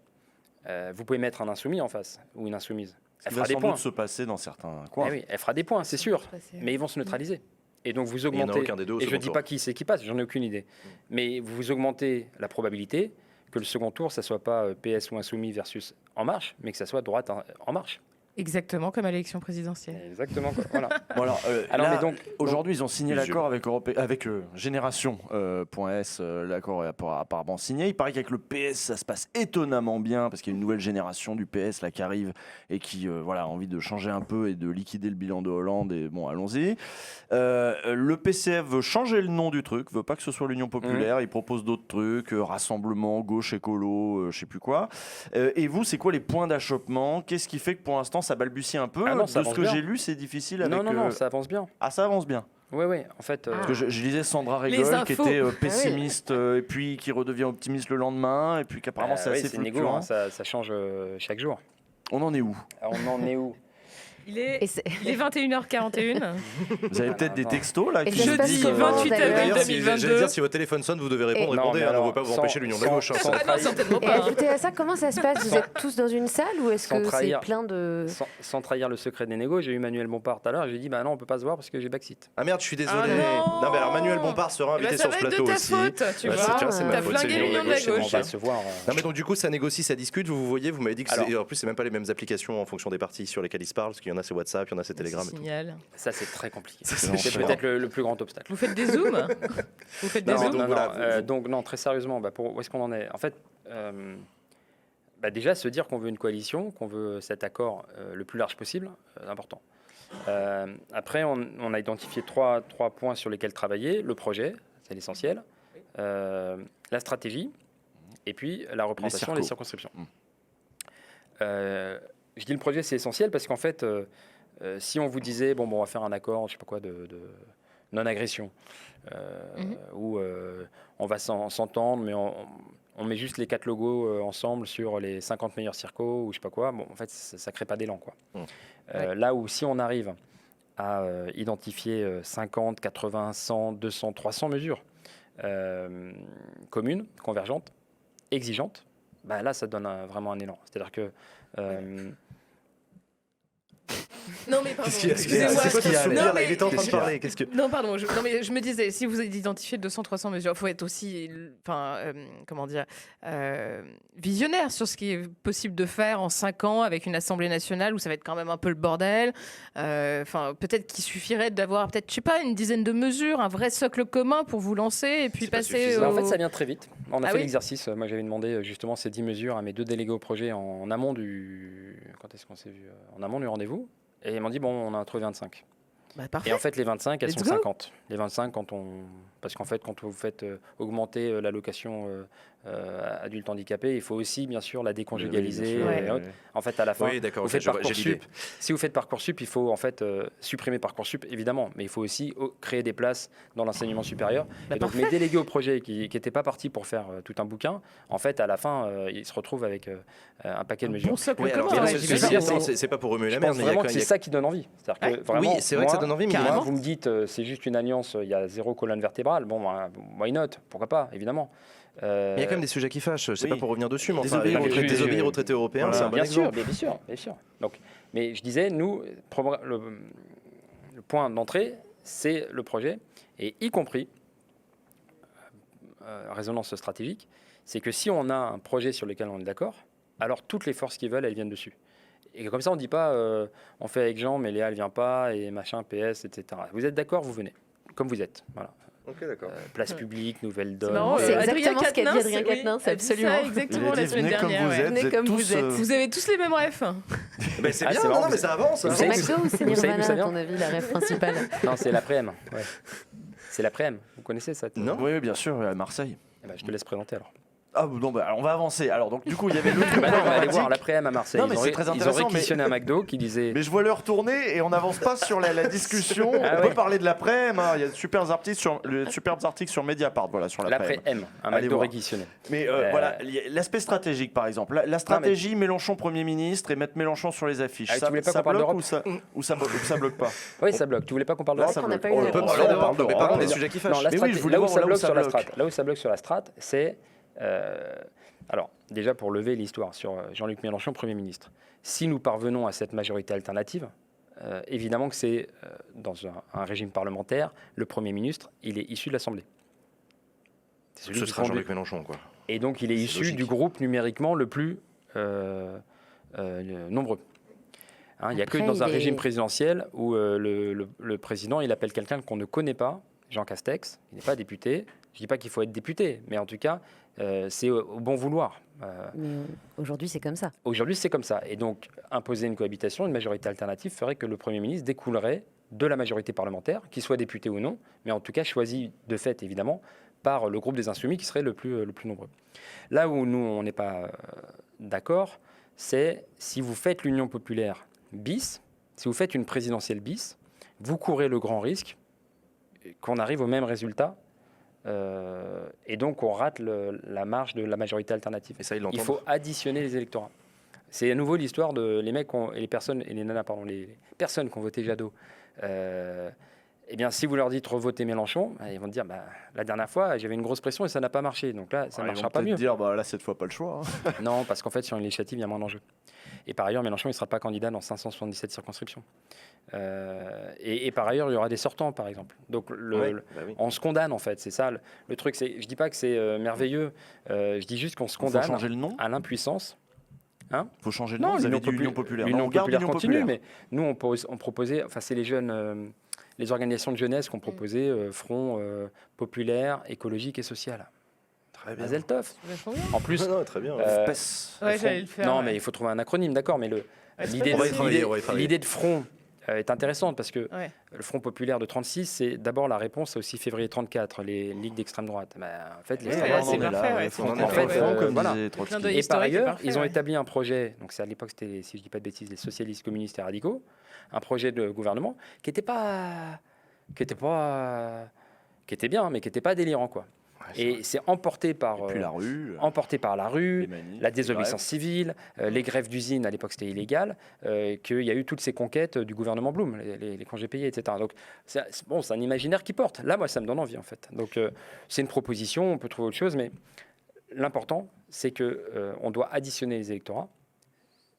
vous pouvez mettre un insoumis en face, ou une insoumise. Elle fera des points. Se passer dans certains coins. Oui, elle fera des points, c'est sûr, mais ils vont se neutraliser. Et donc vous augmentez, et je ne dis pas qui c'est qui passe, j'en ai aucune idée, mais vous augmentez la probabilité que le second tour, ça ne soit pas PS ou Insoumis versus En Marche, mais que ça soit droite En Marche. Exactement comme à l'élection présidentielle. Exactement. Voilà. Bon alors, aujourd'hui, ils ont signé l'accord avec Génération.s. L'accord est apparemment signé. Il paraît qu'avec le PS, ça se passe étonnamment bien parce qu'il y a une nouvelle génération du PS là qui arrive et qui a envie de changer un peu et de liquider le bilan de Hollande. Et bon, allons-y. Le PCF veut changer le nom du truc, veut pas que ce soit l'Union populaire. Il propose d'autres trucs, rassemblement, gauche, écolo, je sais plus quoi. Et vous, c'est quoi les points d'achoppement? Qu'est-ce qui fait que pour l'instant ça balbutie un peu? De ce que j'ai lu, c'est difficile avec... Non, ça avance bien. Ah, ça avance bien. Oui, en fait... Parce que je lisais Sandra Rigol qui était pessimiste et puis qui redevient optimiste le lendemain et puis qu'apparemment c'est assez fluctuant. Ça change chaque jour. On en est où? Il est 21h41. Vous avez peut-être des textos là qui jeudi 28 avril 2022. J'allais dire, si votre téléphone sonne, vous devez répondre. Répondez, on ne veut pas vous empêcher l'union de la gauche. Et ajoutez à ça, comment ça se passe? Vous êtes tous dans une salle ou est-ce que c'est plein de... Sans trahir le secret des négos, j'ai eu Manuel Bompard tout à l'heure et j'ai dit non, on ne peut pas se voir parce que j'ai backseat. Ah merde, je suis désolé. Non, mais alors Manuel Bompard sera invité sur ce plateau aussi. Tu vois, c'est ma faute. T'as flingué l'union de la gauche. Non, mais donc du coup, ça négocie, ça discute. Vous voyez, vous m'avez dit que en plus, c'est même pas les mêmes applications en fonction des partis sur lesquels ils se parlent, parce qu'il y en a c'est WhatsApp, il y en a c'est Telegram. Ça, c'est très compliqué. C'est peut-être le plus grand obstacle. Vous faites des zooms? Donc, non, très sérieusement, où est-ce qu'on en est? En fait, déjà, se dire qu'on veut une coalition, qu'on veut cet accord le plus large possible, c'est important. Après, on a identifié trois points sur lesquels travailler. Le projet, c'est l'essentiel. La stratégie, et puis la représentation et les circonscriptions. Je dis le projet, c'est essentiel parce qu'en fait... si on vous disait, on va faire un accord, je sais pas quoi, de non-agression, où on va s'entendre, mais on met juste les 4 logos ensemble sur les 50 meilleurs circos, ou je sais pas quoi, en fait, ça crée pas d'élan, quoi. Là où, si on arrive a identifié 50, 80, 100, 200, 300 mesures communes, convergentes, exigeantes. Là, ça donne vraiment un élan. C'est-à-dire que... Non mais pardon, excusez-moi. C'est quoi ce sourire là? Il était en train de parler. Non pardon, je me disais, si vous identifiez 200-300 mesures, il faut être aussi, visionnaire sur ce qui est possible de faire en 5 ans avec une Assemblée nationale où ça va être quand même un peu le bordel. Peut-être qu'il suffirait d'avoir peut-être, je sais pas, une dizaine de mesures, un vrai socle commun pour vous lancer et puis passer. En fait, ça vient très vite. On a fait l'exercice. Moi, j'avais demandé justement ces 10 mesures à mes 2 délégués au projet en amont du. Quand est-ce qu'on s'est vu? En amont du rendez-vous. Et ils m'ont dit, bon, on a trouvé 25. Parfait. Et en fait, les 25, elles sont 50. Les 25, parce qu'en fait, quand vous faites augmenter l'allocation adulte handicapé, il faut aussi, bien sûr, la déconjugaliser. En fait, à la fin, vous faites Parcoursup. Si vous faites Parcoursup, il faut en fait supprimer Parcoursup, évidemment, mais il faut aussi créer des places dans l'enseignement supérieur. Et donc, mes délégués au projet qui n'étaient pas partis pour faire tout un bouquin, en fait, à la fin, ils se retrouvent avec un paquet de mesures. C'est pas pour remuer la merde, mais vraiment que c'est ça qui donne envie. C'est-à-dire que vraiment, oui, c'est vrai que ça donne envie, mais vous me dites, c'est juste une alliance, il y a 0 colonne vertébrale. Bon, why not? Pourquoi pas, évidemment. Il y a quand même des sujets qui fâchent. C'est pas pour revenir dessus, mais enfin, désobéir aux traités européens, c'est un bon exemple. Bien sûr. Donc, mais je disais, nous, le point d'entrée, c'est le projet, et y compris, résonance stratégique, c'est que si on a un projet sur lequel on est d'accord, alors toutes les forces qui veulent, elles viennent dessus. Et comme ça, on ne dit pas, on fait avec Jean, mais Léa, elle ne vient pas, et machin, PS, etc. Vous êtes d'accord, vous venez, comme vous êtes. Voilà. Ok, d'accord. Place publique, nouvelle donne. C'est exactement ce qu'a dit Adrien Quatennens, absolument. Ça, exactement la semaine dernière. Venez comme vous êtes. Vous avez tous les mêmes refs. C'est bien, non, mais ça avance. C'est McDo ou c'est Nirvana, à ton avis, la ref principale? Non, c'est l'après-m. Ouais. C'est l'après-m. Vous connaissez ça? Non. Oui, bien sûr, à Marseille. Je te laisse présenter alors. Ah non, alors on va avancer. Alors donc du coup il y avait le truc. On va aller voir l'après-m à Marseille. Non, mais c'est très intéressant. Ils ont réquisitionné un McDo qui disait. Mais je vois l'heure tourner et on n'avance pas sur la discussion. On peut parler de l'après-m. Il y a de superbes articles sur Mediapart, voilà, sur l'après-m. Un McDo réquisitionné. Mais voilà, l'aspect stratégique par exemple. La stratégie Mélenchon Premier ministre et mettre Mélenchon sur les affiches. Ça bloque ou ça bloque pas? Oui, ça bloque. Tu voulais pas qu'on parle d'Europe? On peut parler d'Europe, mais pas des sujets qui fâchent. Là où ça bloque sur la strate, c'est alors, déjà pour lever l'histoire sur Jean-Luc Mélenchon, Premier ministre. Si nous parvenons à cette majorité alternative, évidemment que c'est dans un régime parlementaire, le Premier ministre, il est issu de l'Assemblée. Ce sera Jean-Luc Mélenchon, quoi. Et donc, il est issu du groupe numériquement le plus nombreux. Il n'y a que dans un régime présidentiel où le président, il appelle quelqu'un qu'on ne connaît pas, Jean Castex, il n'est pas député. Je ne dis pas qu'il faut être député, mais en tout cas, c'est au bon vouloir. Mais aujourd'hui, c'est comme ça. Aujourd'hui, c'est comme ça. Et donc, imposer une cohabitation, une majorité alternative, ferait que le Premier ministre découlerait de la majorité parlementaire, qu'il soit député ou non, mais en tout cas choisi de fait, évidemment, par le groupe des Insoumis qui serait le plus nombreux. Là où nous, on n'est pas d'accord, c'est si vous faites l'Union populaire bis, si vous faites une présidentielle bis, vous courez le grand risque qu'on arrive au même résultat. Et donc on rate la marge de la majorité alternative. Et ça, il faut additionner les électorats. C'est à nouveau l'histoire de les mecs et les personnes et les nanas, pardon, les personnes qui ont voté Jadot. Eh bien, si vous leur dites revoter Mélenchon, ils vont dire la dernière fois j'avais une grosse pression et ça n'a pas marché. Donc là, ça ne marchera pas mieux. Ils vont dire là cette fois pas le choix. Non, parce qu'en fait sur une législative il y a moins d'enjeux. Et par ailleurs, Mélenchon il ne sera pas candidat dans 577 circonscriptions. Et par ailleurs, il y aura des sortants, par exemple. Donc, on se condamne, en fait. C'est ça le truc. Je ne dis pas que c'est merveilleux. Je dis juste qu'on se condamne à l'impuissance. Il faut changer de nom. Vous avez dit Union populaire. L'Union populaire continue, mais nous, on proposait... Enfin, c'est les jeunes... les organisations de jeunesse qui ont proposé Front populaire, écologique et social. Très bien. Mazel tov. En plus... Non, très bien. J'allais le faire. Non, mais il faut trouver un acronyme, d'accord, mais l'idée de Front... est intéressante parce que le Front populaire de 36, c'est d'abord la réponse aussi février 34, les ligues d'extrême droite. En fait, Et par ailleurs, ils ont établi un projet, donc c'est à l'époque, c'était, si je ne dis pas de bêtises, les socialistes, communistes et radicaux, un projet de gouvernement qui était bien, mais qui n'était pas délirant, quoi. Et c'est emporté par, la rue, la désobéissance civile, les grèves d'usines, à l'époque c'était illégal, qu'il y a eu toutes ces conquêtes du gouvernement Blum, les congés payés, etc. Donc c'est un imaginaire qui porte. Là, moi, ça me donne envie, en fait. Donc c'est une proposition, on peut trouver autre chose, mais l'important, c'est qu'on doit additionner les électorats.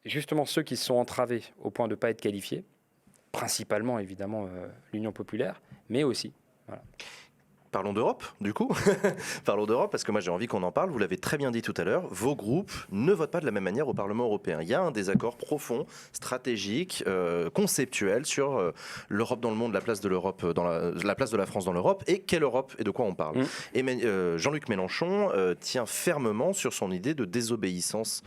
Justement, ceux qui se sont entravés au point de ne pas être qualifiés, principalement, évidemment, l'Union populaire, mais aussi... Voilà. Parlons d'Europe, du coup. Parlons d'Europe, parce que moi j'ai envie qu'on en parle. Vous l'avez très bien dit tout à l'heure, vos groupes ne votent pas de la même manière au Parlement européen. Il y a un désaccord profond, stratégique, conceptuel sur l'Europe dans le monde, la place de l'Europe, la place de la France dans l'Europe, et quelle Europe et de quoi on parle. Et Jean-Luc Mélenchon tient fermement sur son idée de désobéissance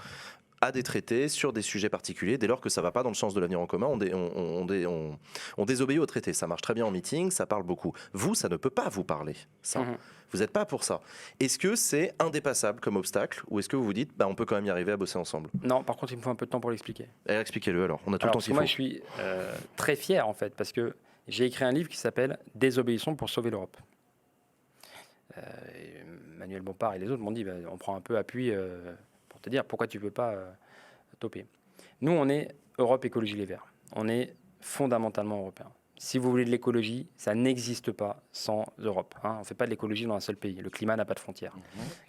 à des traités sur des sujets particuliers. Dès lors que ça ne va pas dans le sens de l'avenir en commun, on désobéit aux traités. Ça marche très bien en meeting, ça parle beaucoup. Vous, ça ne peut pas vous parler, ça. Vous n'êtes pas pour ça. Est-ce que c'est indépassable comme obstacle, ou est-ce que vous vous dites, on peut quand même y arriver à bosser ensemble? Non, par contre, il me faut un peu de temps pour l'expliquer. Expliquez-le alors, on a tout le temps qu'il faut. Moi, je suis très fier, en fait, parce que j'ai écrit un livre qui s'appelle « Désobéissons pour sauver l'Europe ». Manuel Bompard et les autres m'ont dit, on prend un peu appui... te dire pourquoi tu ne peux pas toper. Nous, on est Europe Écologie Les Verts. On est fondamentalement européen. Si vous voulez de l'écologie, ça n'existe pas sans Europe. On ne fait pas de l'écologie dans un seul pays. Le climat n'a pas de frontières.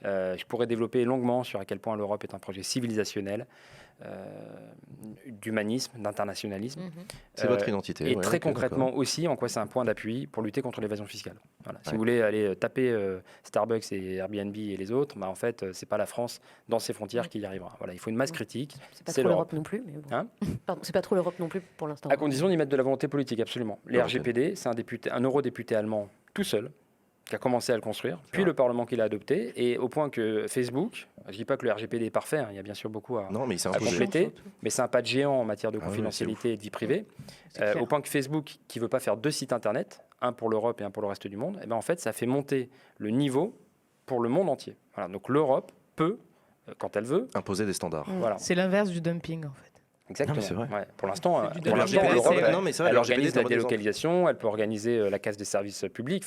Je pourrais développer longuement sur à quel point l'Europe est un projet civilisationnel, d'humanisme, d'internationalisme. C'est votre identité. Et très concrètement aussi, en quoi c'est un point d'appui pour lutter contre l'évasion fiscale. Voilà. Si vous voulez aller taper Starbucks et Airbnb et les autres, en fait, c'est pas la France dans ses frontières qui y arrivera. Voilà, il faut une masse critique. C'est pas trop l'Europe non plus. Mais bon. Pardon, c'est pas trop l'Europe non plus pour l'instant. À condition d'y mettre de la volonté politique, absolument. Les RGPD, c'est un eurodéputé allemand tout seul qui a commencé à le construire, puis le Parlement qui l'a adopté, et au point que Facebook, je ne dis pas que le RGPD est parfait, il y a bien sûr beaucoup à compléter, mais c'est un pas de géant en matière de confidentialité et de vie privée, au point que Facebook, qui ne veut pas faire 2 sites internet, un pour l'Europe et un pour le reste du monde, en fait, ça fait monter le niveau pour le monde entier. Voilà, donc l'Europe peut, quand elle veut... imposer des standards. Voilà. C'est l'inverse du dumping, en fait. Exactement. C'est vrai. Pour l'instant, l'Europe, elle organise la délocalisation, elle peut organiser la casse des services publics.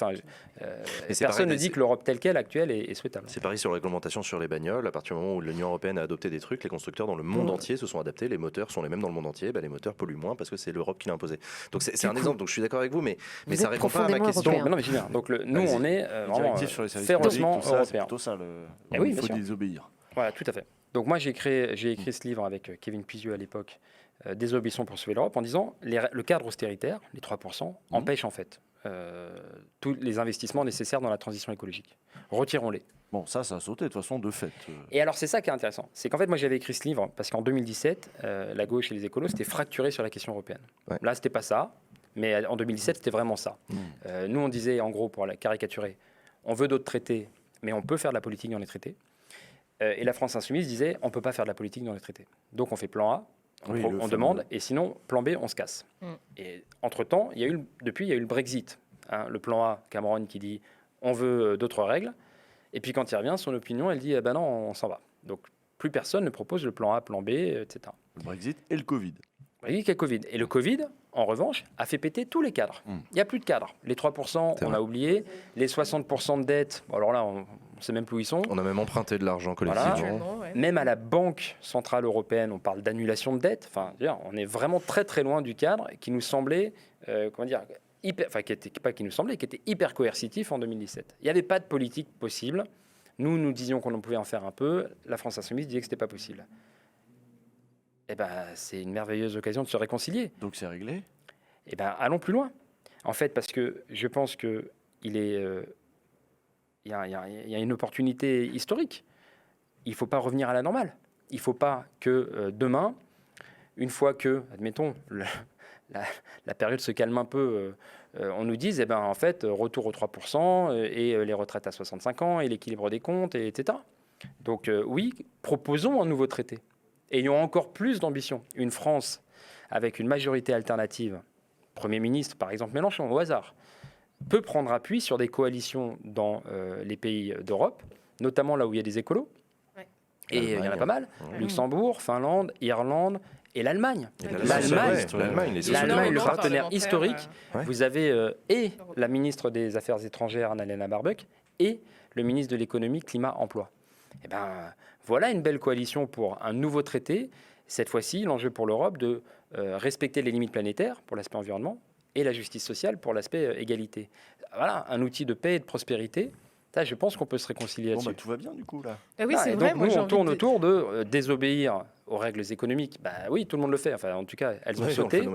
Personne ne dit que l'Europe telle qu'elle, actuelle, est souhaitable. C'est pareil sur la réglementation sur les bagnoles. À partir du moment où l'Union européenne a adopté des trucs, les constructeurs dans le monde entier se sont adaptés. Les moteurs sont les mêmes dans le monde entier. Les moteurs polluent moins parce que c'est l'Europe qui l'a imposé. Donc c'est un exemple. Donc je suis d'accord avec vous, mais ça répond pas à ma question. Donc nous, on est vraiment férocement européens. C'est plutôt ça. Il faut désobéir. Voilà, tout à fait. Donc moi, j'ai écrit ce livre avec Kevin Pizieu à l'époque, Désobéissons pour sauver l'Europe, en disant le cadre austéritaire, les 3%, empêche en fait tous les investissements nécessaires dans la transition écologique. Retirons-les. Bon, ça a sauté de toute façon de fait. Et alors c'est ça qui est intéressant, c'est qu'en fait moi j'avais écrit ce livre parce qu'en 2017, la gauche et les écolos s'étaient fracturés sur la question européenne. Ouais. Là, c'était pas ça, mais en 2017, c'était vraiment ça. Nous, on disait, en gros, pour la caricaturer, on veut d'autres traités, mais on peut faire de la politique dans les traités. Et la France insoumise disait, on ne peut pas faire de la politique dans les traités. Donc on fait plan A, on demande, et sinon, plan B, on se casse. Et entre-temps, depuis, il y a eu le Brexit. Le plan A, Cameron qui dit, on veut d'autres règles. Et puis quand il revient, son opinion, elle dit, non, on s'en va. Donc plus personne ne propose le plan A, plan B, etc. Le Brexit et le Covid. Brexit et le Covid. Et le Covid, en revanche, a fait péter tous les cadres. Il n'y a plus de cadres. Les 3%, on a oublié. Les 60% de dette, alors là, on ne sait même plus où ils sont. On a même emprunté de l'argent collectivement. Voilà. Même à la Banque Centrale Européenne, on parle d'annulation de dette. Enfin, on est vraiment très très loin du cadre qui nous semblait, qui était hyper coercitif en 2017. Il n'y avait pas de politique possible. Nous disions qu'on pouvait en faire un peu. La France insoumise disait que ce n'était pas possible. C'est une merveilleuse occasion de se réconcilier. Donc c'est réglé. Allons plus loin. En fait, parce que je pense qu'il y a une opportunité historique. Il ne faut pas revenir à la normale. Il ne faut pas que demain, une fois que, admettons, la période se calme un peu, on nous dise, en fait, retour aux 3% et les retraites à 65 ans et l'équilibre des comptes, etc. Donc oui, proposons un nouveau traité. Ayons encore plus d'ambition. Une France avec une majorité alternative, Premier ministre, par exemple Mélenchon, au hasard, peut prendre appui sur des coalitions dans les pays d'Europe, notamment là où il y a des écolos. Ouais. Et il y en a pas mal. Luxembourg, Finlande, Irlande et l'Allemagne. L'Allemagne, le partenaire historique. Ouais. Vous avez et la ministre des Affaires étrangères, Annalena Baerbock, et le ministre de l'économie, climat, emploi. Eh ben, voilà une belle coalition pour un nouveau traité. Cette fois-ci, l'enjeu pour l'Europe de respecter les limites planétaires pour l'aspect environnement et la justice sociale pour l'aspect égalité. Voilà, un outil de paix et de prospérité. Ça, je pense qu'on peut se réconcilier là-dessus. Tout va bien du coup là. Ah oui, c'est vrai. Donc, nous, on tourne autour de désobéir aux règles économiques. Bah oui, tout le monde le fait. Enfin, en tout cas, elles ont sauté.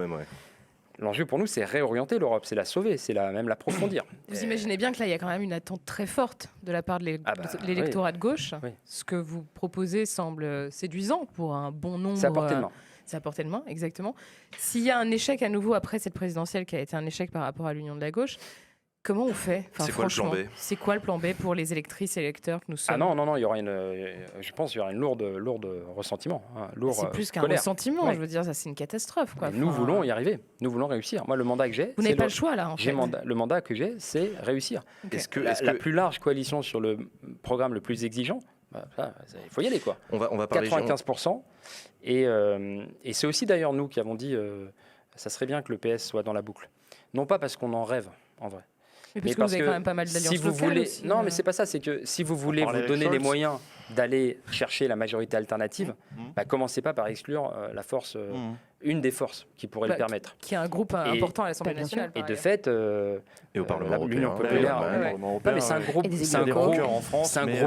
L'enjeu pour nous, c'est réorienter l'Europe, c'est la sauver, c'est même l'approfondir. Vous imaginez bien que là, il y a quand même une attente très forte de la part de l'électorat de gauche. Oui. Ce que vous proposez semble séduisant pour un bon nombre. C'est à portée de main. C'est à portée de main, exactement. S'il y a un échec à nouveau après cette présidentielle qui a été un échec par rapport à l'union de la gauche, comment on fait? C'est quoi le plan B? C'est quoi le plan B pour les électrices et électeurs que nous sommes? Ah non, il y aura je pense qu'il y aura une lourde ressentiment. C'est plus qu'un ressentiment, je veux dire, ça c'est une catastrophe. Quoi. Nous voulons y arriver, nous voulons réussir. Moi, le mandat que j'ai... Vous n'avez pas le choix là, en fait. Le mandat que j'ai, c'est réussir. Okay. La plus large coalition sur le programme le plus exigeant, il faut y aller, quoi. On va parler 95%. Et c'est aussi d'ailleurs nous qui avons dit ça serait bien que le PS soit dans la boucle. Non pas parce qu'on en rêve, en vrai. Mais parce que vous avez quand même pas mal d'alliances locales aussi, Non, mais c'est pas ça. C'est que si vous voulez vous donner les moyens d'aller chercher la majorité alternative, commencez pas par exclure la force, une des forces qui pourrait le permettre. Qui est un groupe important à l'Assemblée nationale. Et de fait, et au Parlement l'Union populaire. Mais c'est un gros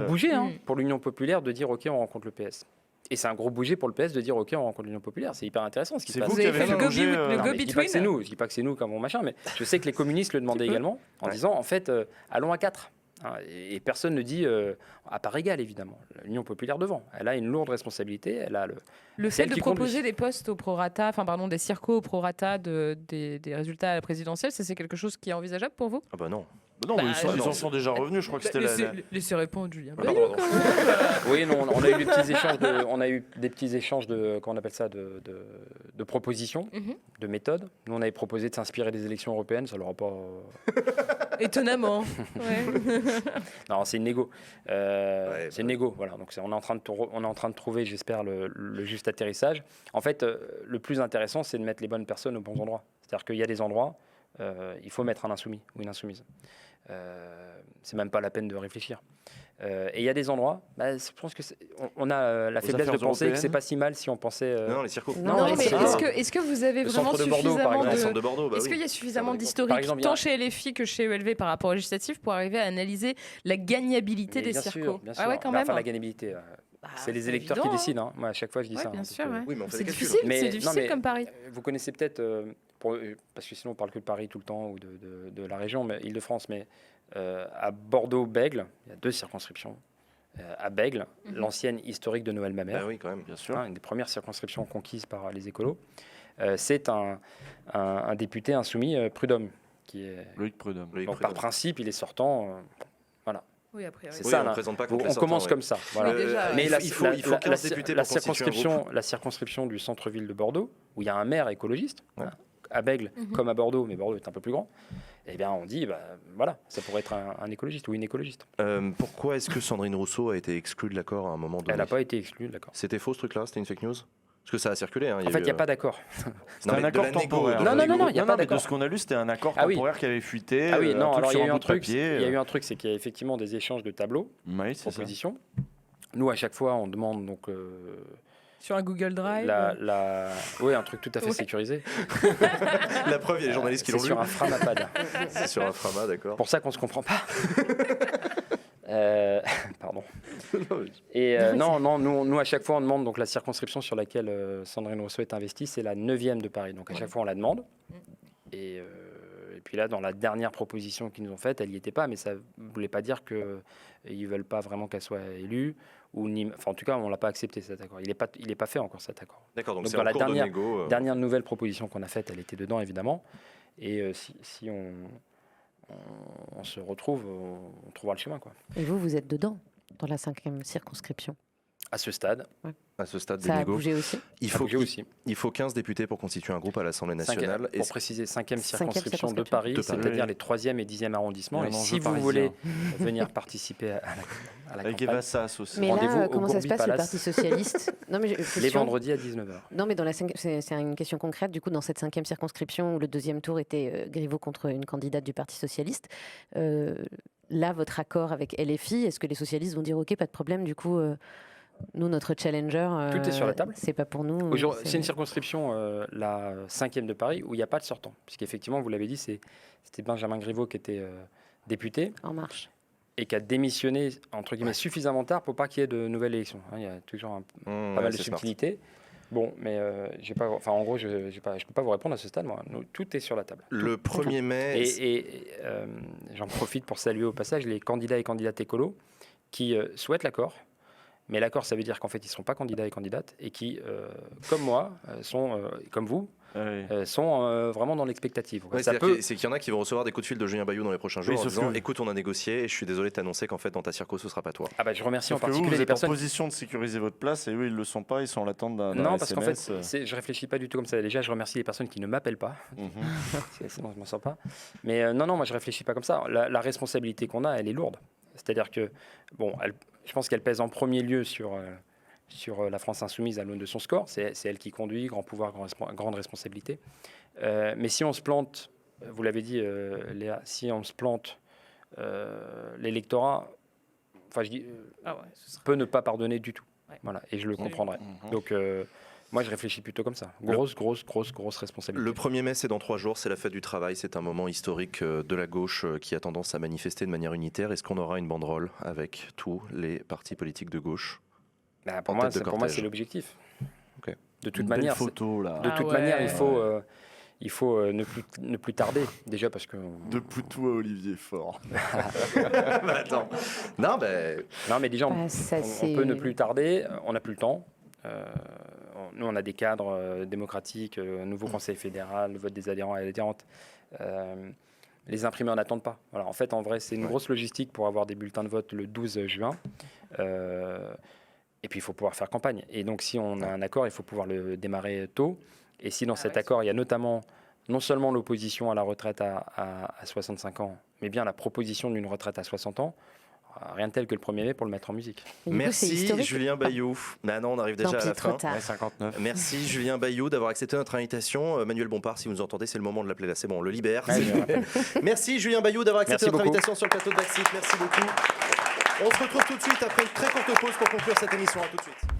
bouger pour l'Union populaire de dire OK, on rencontre le PS. Et c'est un gros bouger pour le PS de dire OK, on rencontre l'Union populaire. C'est hyper intéressant ce qui se passe. Vous avez fait le go-between. Je dis pas que c'est nous comme mon machin, mais je sais que les communistes le demandaient également en disant en fait, allons à 4. Et personne ne dit à part égale, évidemment. L'Union populaire devant. Elle a une lourde responsabilité. Elle a le fait de proposer des postes au prorata, des circos au prorata des résultats à la présidentielle, c'est quelque chose qui est envisageable pour vous? Ah bah non. Non, mais ils en sont déjà revenus. Je crois que c'était laissez répondre, Julien. Oui, non, on a eu des petits échanges comment on appelle ça, de propositions, de méthodes. Nous, on avait proposé de s'inspirer des élections européennes. Ça leur a pas. Étonnamment. Non, c'est une négo. C'est une négo. Voilà. Donc on est en train de trouver, j'espère, le juste atterrissage. En fait, le plus intéressant, c'est de mettre les bonnes personnes aux bons endroits. C'est-à-dire qu'il y a des endroits. Il faut mettre un insoumis ou une insoumise. C'est même pas la peine de réfléchir. Et il y a des endroits, je pense que on a la faiblesse de penser que c'est pas si mal si on pensait. Non, les circos. Non, mais est-ce que vous avez vraiment suffisamment est-ce qu'il y a suffisamment d'historique tant chez LFI que chez ELV par rapport au législatif pour arriver à analyser la gagnabilité des circos? Bien sûr. Ah ouais, quand même. Enfin, la gagnabilité. C'est les électeurs qui décident. Moi, à chaque fois, je dis ça. Bien sûr. Oui, mais c'est difficile comme pari. Vous connaissez peut-être, parce que sinon on parle que de Paris tout le temps ou de la région, mais Île-de-France, mais à Bordeaux-Bègles, il y a 2 circonscriptions. À Bègles, l'ancienne historique de Noël-Mamère. Oui, quand même, bien sûr. Une des premières circonscriptions conquises par les écolos. C'est un député insoumis, Prudhomme, qui est. Loïc Prudhomme. Donc, par principe, il est sortant. Voilà. Oui, après, c'est ça. On commence comme ça. Voilà. Mais il faut la circonscription du centre-ville de Bordeaux, où il y a un maire écologiste, à Bègles comme à Bordeaux, mais Bordeaux est un peu plus grand. Eh bien, on dit, voilà, ça pourrait être un écologiste ou une écologiste. Pourquoi est-ce que Sandrine Rousseau a été exclue de l'accord à un moment donné? Elle n'a pas été exclue de l'accord. C'était faux ce truc-là? C'était une fake news? Parce que ça a circulé. En fait, il n'y a pas d'accord. C'était un accord temporaire. Non, il n'y a pas d'accord. De ce qu'on a lu, c'était un accord temporaire qui avait fuité. Ah oui, non, alors il y a eu un truc. Il y a eu un truc, c'est qu'il y a effectivement des échanges de tableaux, propositions. Nous, à chaque fois, on demande donc. Sur un Google Drive. Oui, un truc tout à fait sécurisé. La preuve, il y a les journalistes qui l'ont lu. C'est sur un Framapad. C'est sur un Frama, d'accord. Pour ça qu'on ne se comprend pas. Pardon. Et nous, à chaque fois, on demande donc la circonscription sur laquelle Sandrine Rousseau est investie, c'est la 9e de Paris. Donc à chaque fois, on la demande. Et puis là, dans la dernière proposition qu'ils nous ont faite, elle n'y était pas, mais ça ne voulait pas dire qu'ils ne veulent pas vraiment qu'elle soit élue. Enfin, en tout cas, on ne l'a pas accepté, cet accord. Il n'est pas fait encore, cet accord. D'accord, donc c'est dans la dernière nouvelle proposition qu'on a faite, elle était dedans, évidemment. Et si on se retrouve, on trouvera le chemin, quoi. Et vous êtes dedans, dans la 5e circonscription? À ce stade. À ce stade des ça a négos. bougé aussi. Il faut 15 députés pour constituer un groupe à l'Assemblée nationale. Pour préciser, 5e circonscription de Paris, c'est-à-dire les 3e et 10e arrondissements. Et si vous voulez venir participer à la avec campagne, Eva Sass aussi. Mais là, comment ça se passe, le Parti Socialiste? Les vendredis à 19h. Non, mais c'est une question concrète. Du coup, dans cette 5e circonscription où le 2e tour était Griveaux contre une candidate du Parti Socialiste, là, votre accord avec LFI, est-ce que les socialistes vont dire ok, pas de problème, du coup, nous, notre challenger, tout est sur la table. C'est pas pour nous. C'est une circonscription, la 5e de Paris, où il n'y a pas de sortant. Puisqu'effectivement, vous l'avez dit, c'était Benjamin Griveaux qui était député. En Marche. Et qui a démissionné, entre guillemets, suffisamment tard pour pas qu'il y ait de nouvelles élections. Il y a toujours pas mal de subtilités. Bon, mais en gros, je peux pas vous répondre à ce stade. Moi. Tout est sur la table. Le 1er mai... Et j'en profite pour saluer au passage les candidats et candidates écolos qui souhaitent l'accord. Mais l'accord, ça veut dire qu'en fait, ils ne seront pas candidats et candidates et qui, comme moi, comme vous, sont vraiment dans l'expectative. Ouais, c'est qu'il y en a qui vont recevoir des coups de fil de Julien Bayou dans les prochains jours en disant écoute, on a négocié et je suis désolé de t'annoncer qu'en fait, dans ta circo, ce ne sera pas toi. Ah bah, je remercie en Sauf que particulier vous les personnes. Vous êtes en position de sécuriser votre place et eux, ils ne le sont pas, ils sont en l'attente d'un Non, SMS. parce qu'en fait, je ne réfléchis pas du tout comme ça. Déjà, je remercie les personnes qui ne m'appellent pas. Sinon, je ne m'en sors pas. Mais non, moi, je ne réfléchis pas comme ça. La responsabilité qu'on a, elle est lourde. C'est-à-dire que, je pense qu'elle pèse en premier lieu sur la France insoumise à l'aune de son score. C'est elle qui conduit, grand pouvoir, grande responsabilité. Mais si on se plante, vous l'avez dit, Léa, si on se plante, l'électorat peut ne pas pardonner du tout. Ouais. Voilà, et je le comprendrai. Donc, moi, je réfléchis plutôt comme ça. Grosse responsabilité. Le 1er mai, c'est dans 3 jours, c'est la fête du travail. C'est un moment historique de la gauche qui a tendance à manifester de manière unitaire. Est-ce qu'on aura une banderole avec tous les partis politiques de gauche ? Pour moi, c'est l'objectif. Okay. De toute manière, il faut ne plus tarder. Déjà parce que de Poutou à Olivier Faure. Attends. Non, mais déjà, on peut ne plus tarder. On n'a plus le temps. Nous, on a des cadres démocratiques, un nouveau conseil fédéral, le vote des adhérents et adhérentes. Les imprimeurs n'attendent pas. Voilà, en fait, en vrai, c'est une grosse logistique pour avoir des bulletins de vote le 12 juin. Et puis, il faut pouvoir faire campagne. Et donc, si on a un accord, il faut pouvoir le démarrer tôt. Et si dans cet accord, il y a notamment, non seulement l'opposition à la retraite à 65 ans, mais bien la proposition d'une retraite à 60 ans, rien de tel que le 1er mai pour le mettre en musique. Merci Julien Bayou. Non, on arrive déjà à la fin. 59. Merci Julien Bayou d'avoir accepté notre invitation. Manuel Bompard, si vous nous entendez, c'est le moment de l'appeler là. C'est bon, on le libère. Merci Julien Bayou d'avoir accepté notre invitation sur le plateau de Backseat. Merci beaucoup. On se retrouve tout de suite après une très courte pause pour conclure cette émission. À tout de suite.